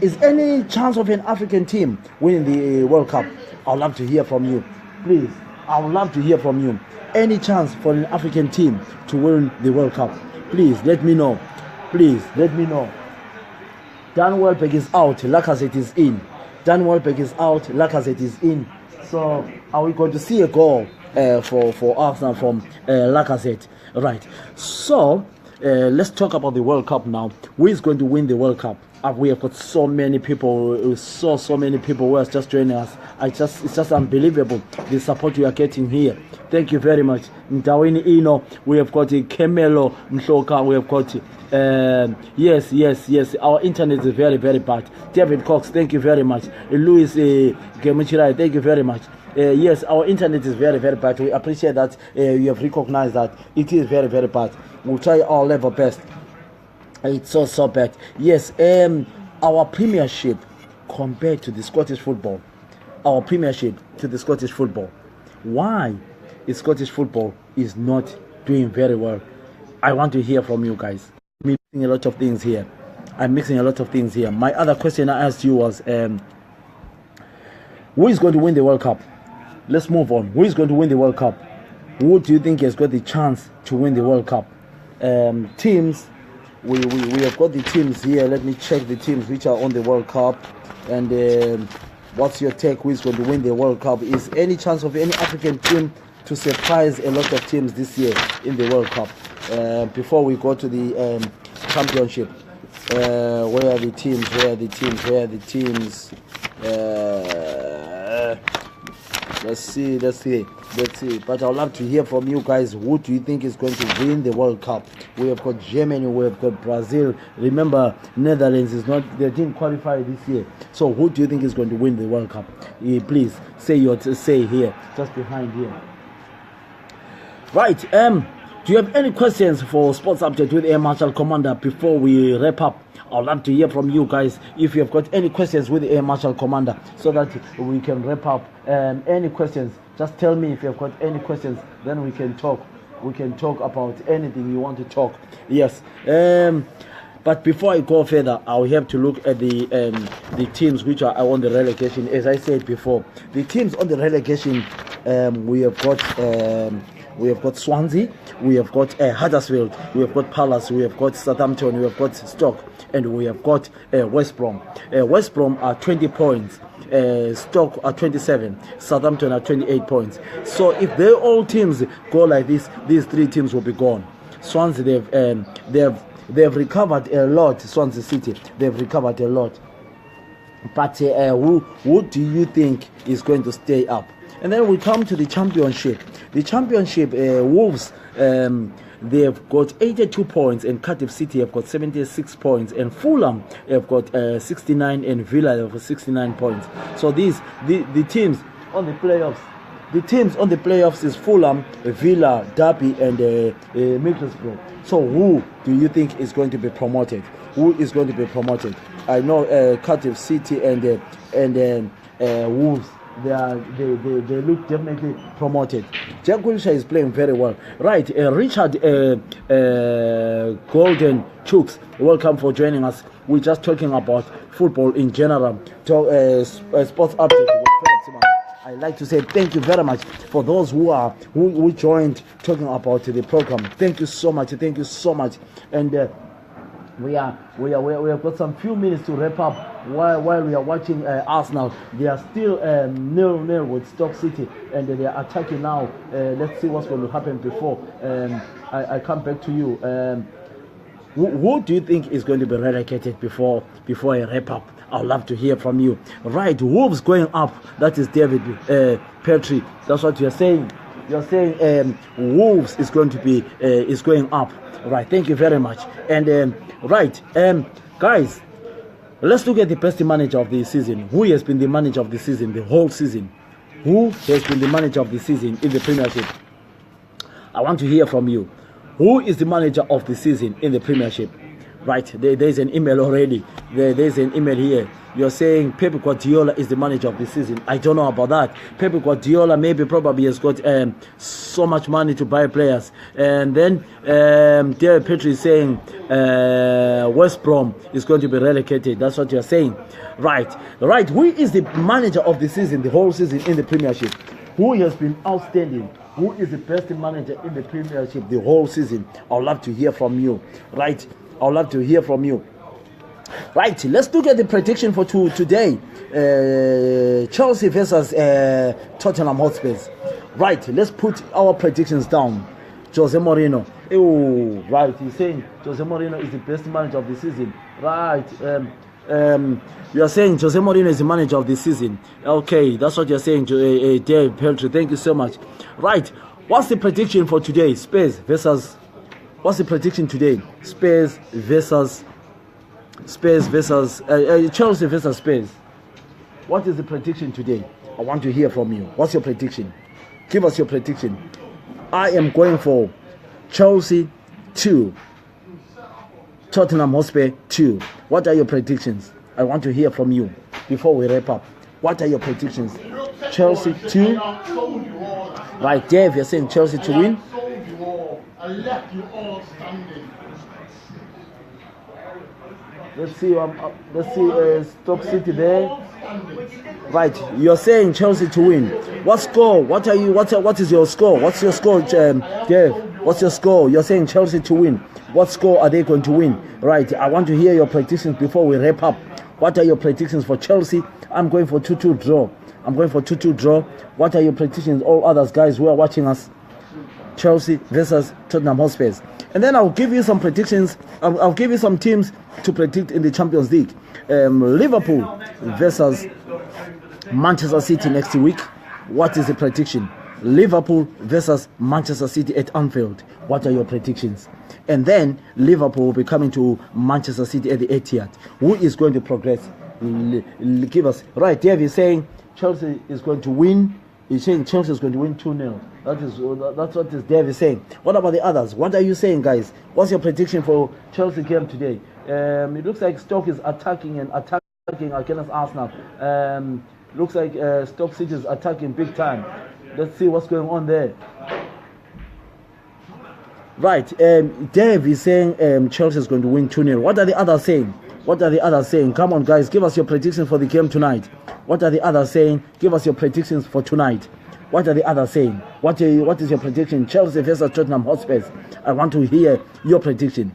Is any chance of an African team winning the World Cup? I'd love to hear from you. Please, I would love to hear from you. Any chance for an African team to win the World Cup? Please let me know. Please let me know. Dan Welbeck is out, Lacazette is in. Dan Welbeck is out, Lacazette is in. So are we going to see a goal for Arsenal from Lacazette? Right. So let's talk about the World Cup now. Who is going to win the World Cup? We have got so many people, so many people who are just joining us. It's just unbelievable the support we are getting here. Thank you very much. Ndawini Ino, we have got Kemelo Mshoka, we have got yes. Our internet is very, very bad. David Cox, thank you very much. Louis Gemuchirai, thank you very much. Yes, our internet is very, very bad. We appreciate that you have recognized that it is very, very bad. We'll try our level best. It's so bad. Yes, our Premiership compared to the Scottish football. Our Premiership to the Scottish football. Why is Scottish football is not doing very well? I want to hear from you guys. I'm mixing a lot of things here. My other question I asked you was, who is going to win the World Cup? Let's move on. Who is going to win the World Cup? Who do you think has got the chance to win the World Cup? Teams. We have got the teams here. Let me check the teams which are on the World Cup. And what's your take? Who is going to win the World Cup? Is any chance of any African team to surprise a lot of teams this year in the World Cup? Before we go to the championship, where are the teams? Let's see. But I'd love to hear from you guys. Who do you think is going to win the World Cup? We have got Germany, we have got Brazil. Remember, Netherlands they didn't qualify this year. So who do you think is going to win the World Cup? Please say your say here, just behind here. Right. Do you have any questions for Sports Update with Air Marshal Commander before we wrap up? I'd love to hear from you guys if you have got any questions with the Air Marshal Commander so that we can wrap up. Any questions, just tell me if you have got any questions, then we can talk. We can talk about anything you want to talk. Yes. But before I go further, I'll have to look at the teams which are on the relegation. As I said before, the teams on the relegation, we have got Swansea, we have got Huddersfield, we have got Palace, we have got Southampton, we have got Stoke, and we have got West Brom. West Brom are 20 points, Stoke are 27, Southampton are 28 points. So if they all teams go like this, these three teams will be gone. Swansea, they've recovered a lot. Swansea City, they've recovered a lot. But who do you think is going to stay up? And then we come to the championship. The championship, Wolves, they've got 82 points, and Cardiff City have got 76 points, and Fulham have got 69, and Villa have got 69 points. So the teams on the playoffs. The teams on the playoffs is Fulham, Villa, Derby, and Middlesbrough. So who do you think is going to be promoted? Who is going to be promoted? I know Cardiff City and Wolves. They look definitely promoted. Jack Wilshere is playing very well. Right, Richard Golden Chooks, welcome for joining us. We're just talking about football in general. Sports Update with I'd like to say thank you very much for those who joined talking about the program. Thank you so much. Thank you so much. And we have got some few minutes to wrap up while we are watching Arsenal. They are still 0-0 with Stoke City, and they are attacking now. Let's see what's going to happen before I come back to you. Who do you think is going to be relegated before I wrap up? I'd love to hear from you. Right, Wolves going up. That is David Petrie. That's what you're saying. You're saying Wolves is going to be is going up. Right, thank you very much. And guys, let's look at the best manager of the season. Who has been the manager of the season, the whole season? Who has been the manager of the season in the Premiership? I want to hear from you. Who is the manager of the season in the Premiership? Right, there's an email already. There's an email here. You're saying Pep Guardiola is the manager of the season. I don't know about that. Pep Guardiola probably has got so much money to buy players. And then David Petrie is saying West Brom is going to be relegated. That's what you're saying. Right. Who is the manager of the season, the whole season in the Premiership? Who has been outstanding? Who is the best manager in the Premiership the whole season? I'd love to hear from you. Right. I'd love to hear from you. Right, let's look at the prediction for today. Chelsea versus Tottenham Hotspurs. Right, let's put our predictions down. Jose Mourinho. Oh, right, he's saying Jose Mourinho is the best manager of the season. Right, you are saying Jose Mourinho is the manager of the season. Okay, that's what you're saying, Dave Peltry. Thank you so much. Right, what's the prediction for today? What's the prediction today? Spurs versus Chelsea versus Spurs. What is the prediction today? I want to hear from you. What's your prediction? Give us your prediction. I am going for Chelsea 2, Tottenham Hotspur 2. What are your predictions? I want to hear from you before we wrap up. What are your predictions? Chelsea 2. Right, Dave, you're saying Chelsea to win. I left you all standing. Let's see Stoke City there. Right, you're saying Chelsea to win. What score? What is your score? What's your score, Dave? What's your score? You're saying Chelsea to win. What score are they going to win? Right, I want to hear your predictions before we wrap up. What are your predictions for Chelsea? I'm going for 2-2 draw. What are your predictions, all others guys who are watching us? Chelsea versus Tottenham Hotspur. And then I'll give you some predictions. I'll give you some teams to predict in the Champions League. Liverpool versus Manchester City next week. What is the prediction? Liverpool versus Manchester City at Anfield. What are your predictions? And then Liverpool will be coming to Manchester City at the Etihad. Who is going to progress? Give us. Right, Dave is saying Chelsea is going to win. He's saying Chelsea is going to win 2-0. That's what this Dave is saying. What about the others? What are you saying, guys? What's your prediction for Chelsea game today? It looks like Stoke is attacking against Arsenal. Looks like Stoke City is attacking big time. Let's see what's going on there. Right, Dave is saying Chelsea is going to win 2-0. What are the others saying? Come on, guys, give us your predictions for the game tonight. What are the others saying? Give us your predictions for tonight. What are the others saying? What is your prediction? Chelsea versus Tottenham Hotspur. I want to hear your prediction.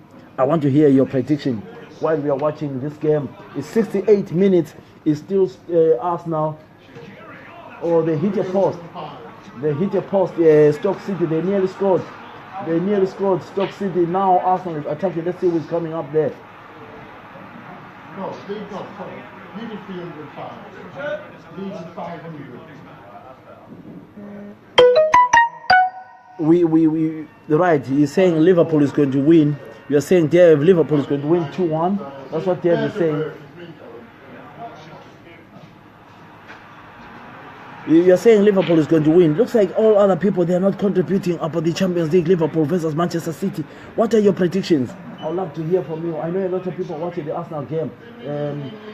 While we are watching this game, it's 68 minutes. It's still Arsenal. Oh, they hit a post. Stoke City, they nearly scored. Stoke City. Now Arsenal is attacking. Let's see who's coming up there. No, they've got nearly 300 pounds. Leaving 500. Right, he's saying Liverpool is going to win. You're saying Dave, Liverpool is going to win 2-1. That's what Dave is saying. You're saying Liverpool is going to win. Looks like all other people, they are not contributing about the Champions League. Liverpool versus Manchester City. What are your predictions? I'd love to hear from you. I know a lot of people watching the Arsenal game.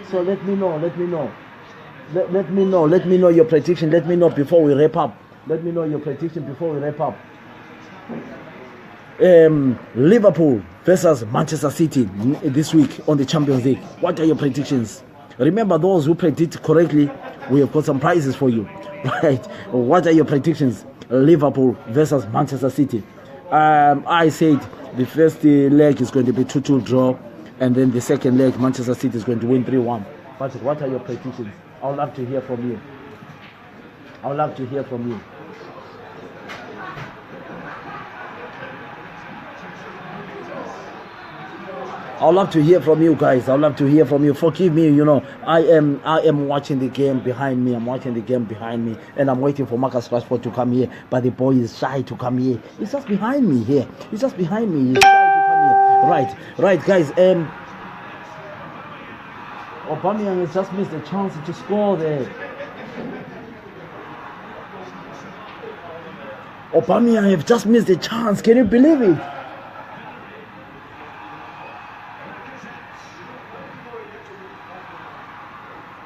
So let me know your prediction. Let me know before we wrap up. Liverpool versus Manchester City this week on the Champions League. What are your predictions? Remember, those who predict correctly, we have got some prizes for you. Right. What are your predictions? Liverpool versus Manchester City. I said the first leg is going to be 2-2 draw, and then the second leg, Manchester City is going to win 3-1. But what are your predictions? I would love to hear from you. I would love to hear from you. I would love to hear from you guys. I would love to hear from you. Forgive me, I am watching the game behind me. I'm watching the game behind me, and I'm waiting for Marcus Rashford to come here. But the boy is shy to come here. He's just behind me here. He's just behind me. He's shy to come here. Right, guys. Aubameyang has just missed a chance to score there. Aubameyang have just missed a chance. Can you believe it?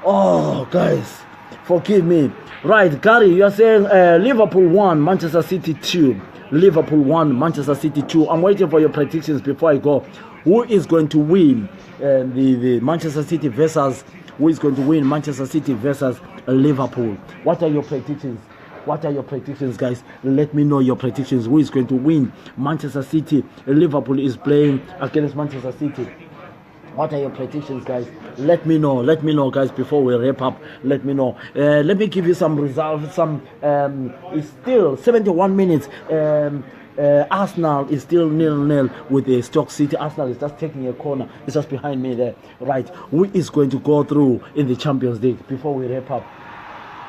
Oh, guys, forgive me. Right, Gary, you are saying Liverpool 1, Manchester City 2. Liverpool 1, Manchester City 2. I'm waiting for your predictions before I go. Who is going to win the Manchester City versus... Who is going to win Manchester City versus Liverpool? What are your predictions? What are your predictions, guys? Let me know your predictions. Who is going to win Manchester City? Liverpool is playing against Manchester City. What are your predictions, guys? Let me know, guys, before we wrap up. Let me know. Let me give you some results. It's still 71 minutes. Arsenal is still 0-0 with the Stoke City. Arsenal is just taking a corner. It's just behind me there. Right. Who is going to go through in the Champions League before we wrap up?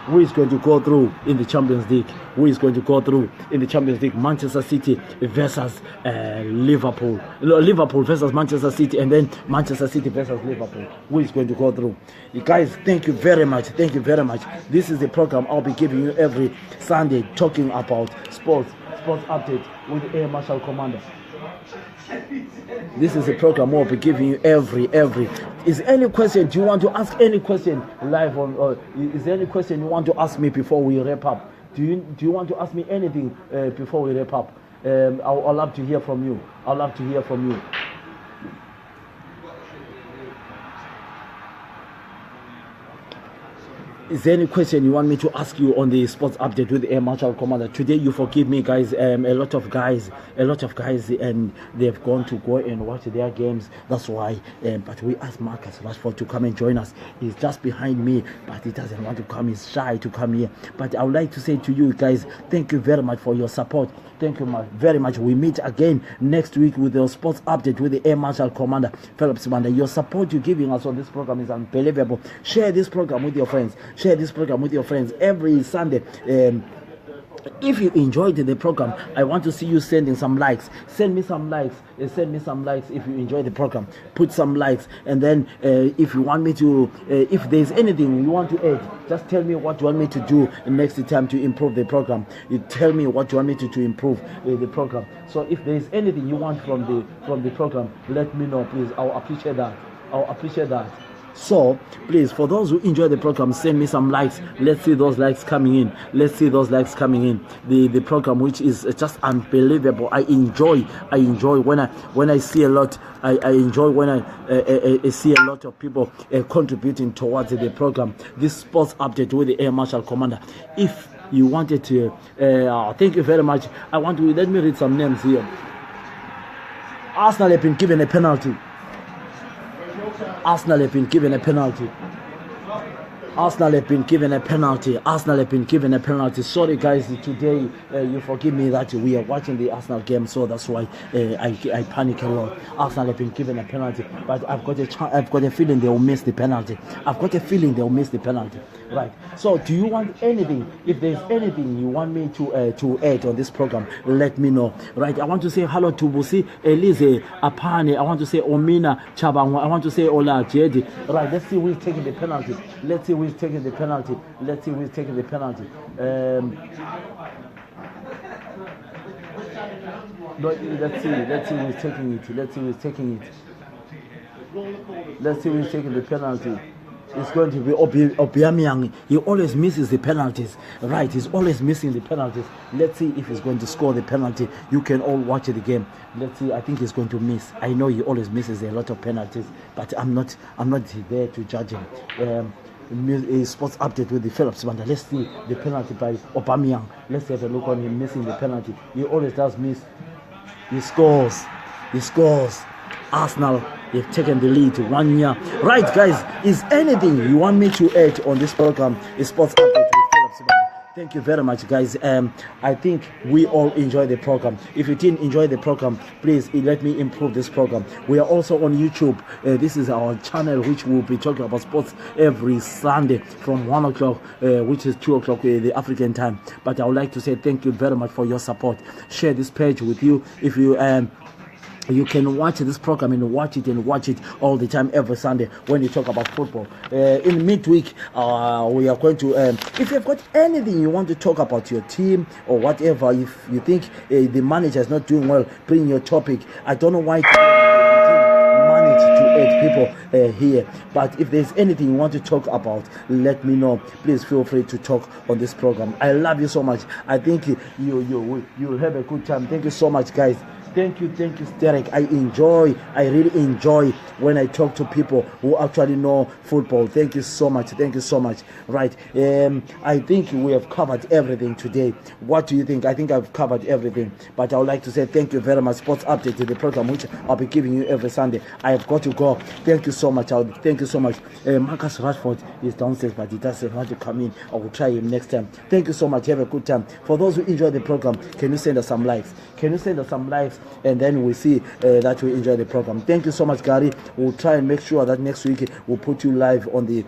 Who is going to go through in the Champions League? Who is going to go through in the Champions League? Manchester City versus Liverpool. Liverpool versus Manchester City, and then Manchester City versus Liverpool. Who is going to go through? You guys, thank you very much. Thank you very much. This is the program I'll be giving you every Sunday, talking about sports update with the Air Marshal Commander. This is a program I'll be giving you every. Is there any question? Do you want to ask any question live on? Or is there any question you want to ask me before we wrap up? Do you want to ask me anything before we wrap up? I'll love to hear from you. I'll love to hear from you. Is there any question you want me to ask you on the sports update with the Air Marshal Commander? Today, you forgive me, guys. A lot of guys, and they've gone and watch their games. That's why. But we asked Marcus Rashford to come and join us. He's just behind me, but he doesn't want to come. He's shy to come here. But I would like to say to you guys, thank you very much for your support. Thank you very much. We meet again next week with the sports update with the Air Marshal Commander, Philip Simanda. Your support you're giving us on this program is unbelievable. Share this program with your friends. Share this program with your friends every Sunday. If you enjoyed the program, I want to see you sending some likes. Send me some likes. Send me some likes if you enjoy the program. Put some likes, and then if you want me to, if there's anything you want to add, just tell me what you want me to do next time to improve the program. You tell me what you want me to improve the program. So if there's anything you want from the program, let me know, please. I'll appreciate that. So please, for those who enjoy the program, send me some likes. Let's see those likes coming in. The program, which is just unbelievable. I enjoy when I see a lot. I enjoy when I see a lot of people contributing towards the program. This sports update with the Air Marshal Commander. If you wanted to, thank you very much. Let me read some names here. Arsenal have been given a penalty. Arsenal have been given a penalty. Sorry, guys. Today, you forgive me that we are watching the Arsenal game, so that's why I panic a lot. Arsenal have been given a penalty, but I've got a feeling they will miss the penalty. Right. So, do you want anything? If there's anything you want me to add on this program, let me know. Right. I want to say hello to Busi, Elise, Apane. I want to say Omina Chabangwa. I want to say Ola Jedi. Right. Let's see who's taking the penalty. Let's see who's taking the penalty. Let's see who's taking the penalty. It's going to be Aubameyang. He always misses the penalties. Right, he's always missing the penalties. Let's see if he's going to score the penalty. You can all watch the game. Let's see. I think he's going to miss. I know he always misses a lot of penalties, but I'm not there to judge him. sports update with the Phillips Banda. Let's see the penalty by Aubameyang. Let's have a look on him missing the penalty. He always does miss. He scores. Arsenal, they've taken the lead to 1-0. Right, guys, is anything you want me to add on this program? Sports update with Phillips Banda. Thank you very much, guys. I think we all enjoy the program. If you didn't enjoy the program, please let me improve this program. We are also on YouTube. This is our channel, which will be talking about sports every Sunday from 1 o'clock, which is 2 o'clock the African time. But I would like to say thank you very much for your support. Share this page with you. If you can watch this program and watch it all the time every Sunday when you talk about football. In midweek, we are going to, if you've got anything you want to talk about your team or whatever, if you think the manager is not doing well, bring your topic. I don't know why manage to add people here, but if there's anything you want to talk about, let me know. Please feel free to talk on this program. I love you so much. I think you'll have a good time. Thank you so much, guys. Thank you, Derek. I really enjoy when I talk to people who actually know football. Thank you so much. Right, I think we have covered everything today. What do you think? I think I've covered everything, but I would like to say thank you very much. Sports Update to the program, which I'll be giving you every Sunday. I have got to go. Thank you so much. Marcus Rashford is downstairs, but he doesn't want to come in. I will try him next time. Thank you so much. Have a good time. For those who enjoy the program, can you send us some likes? And then we see that we enjoy the program. Thank you so much, Gary. We'll try and make sure that next week we'll put you live on the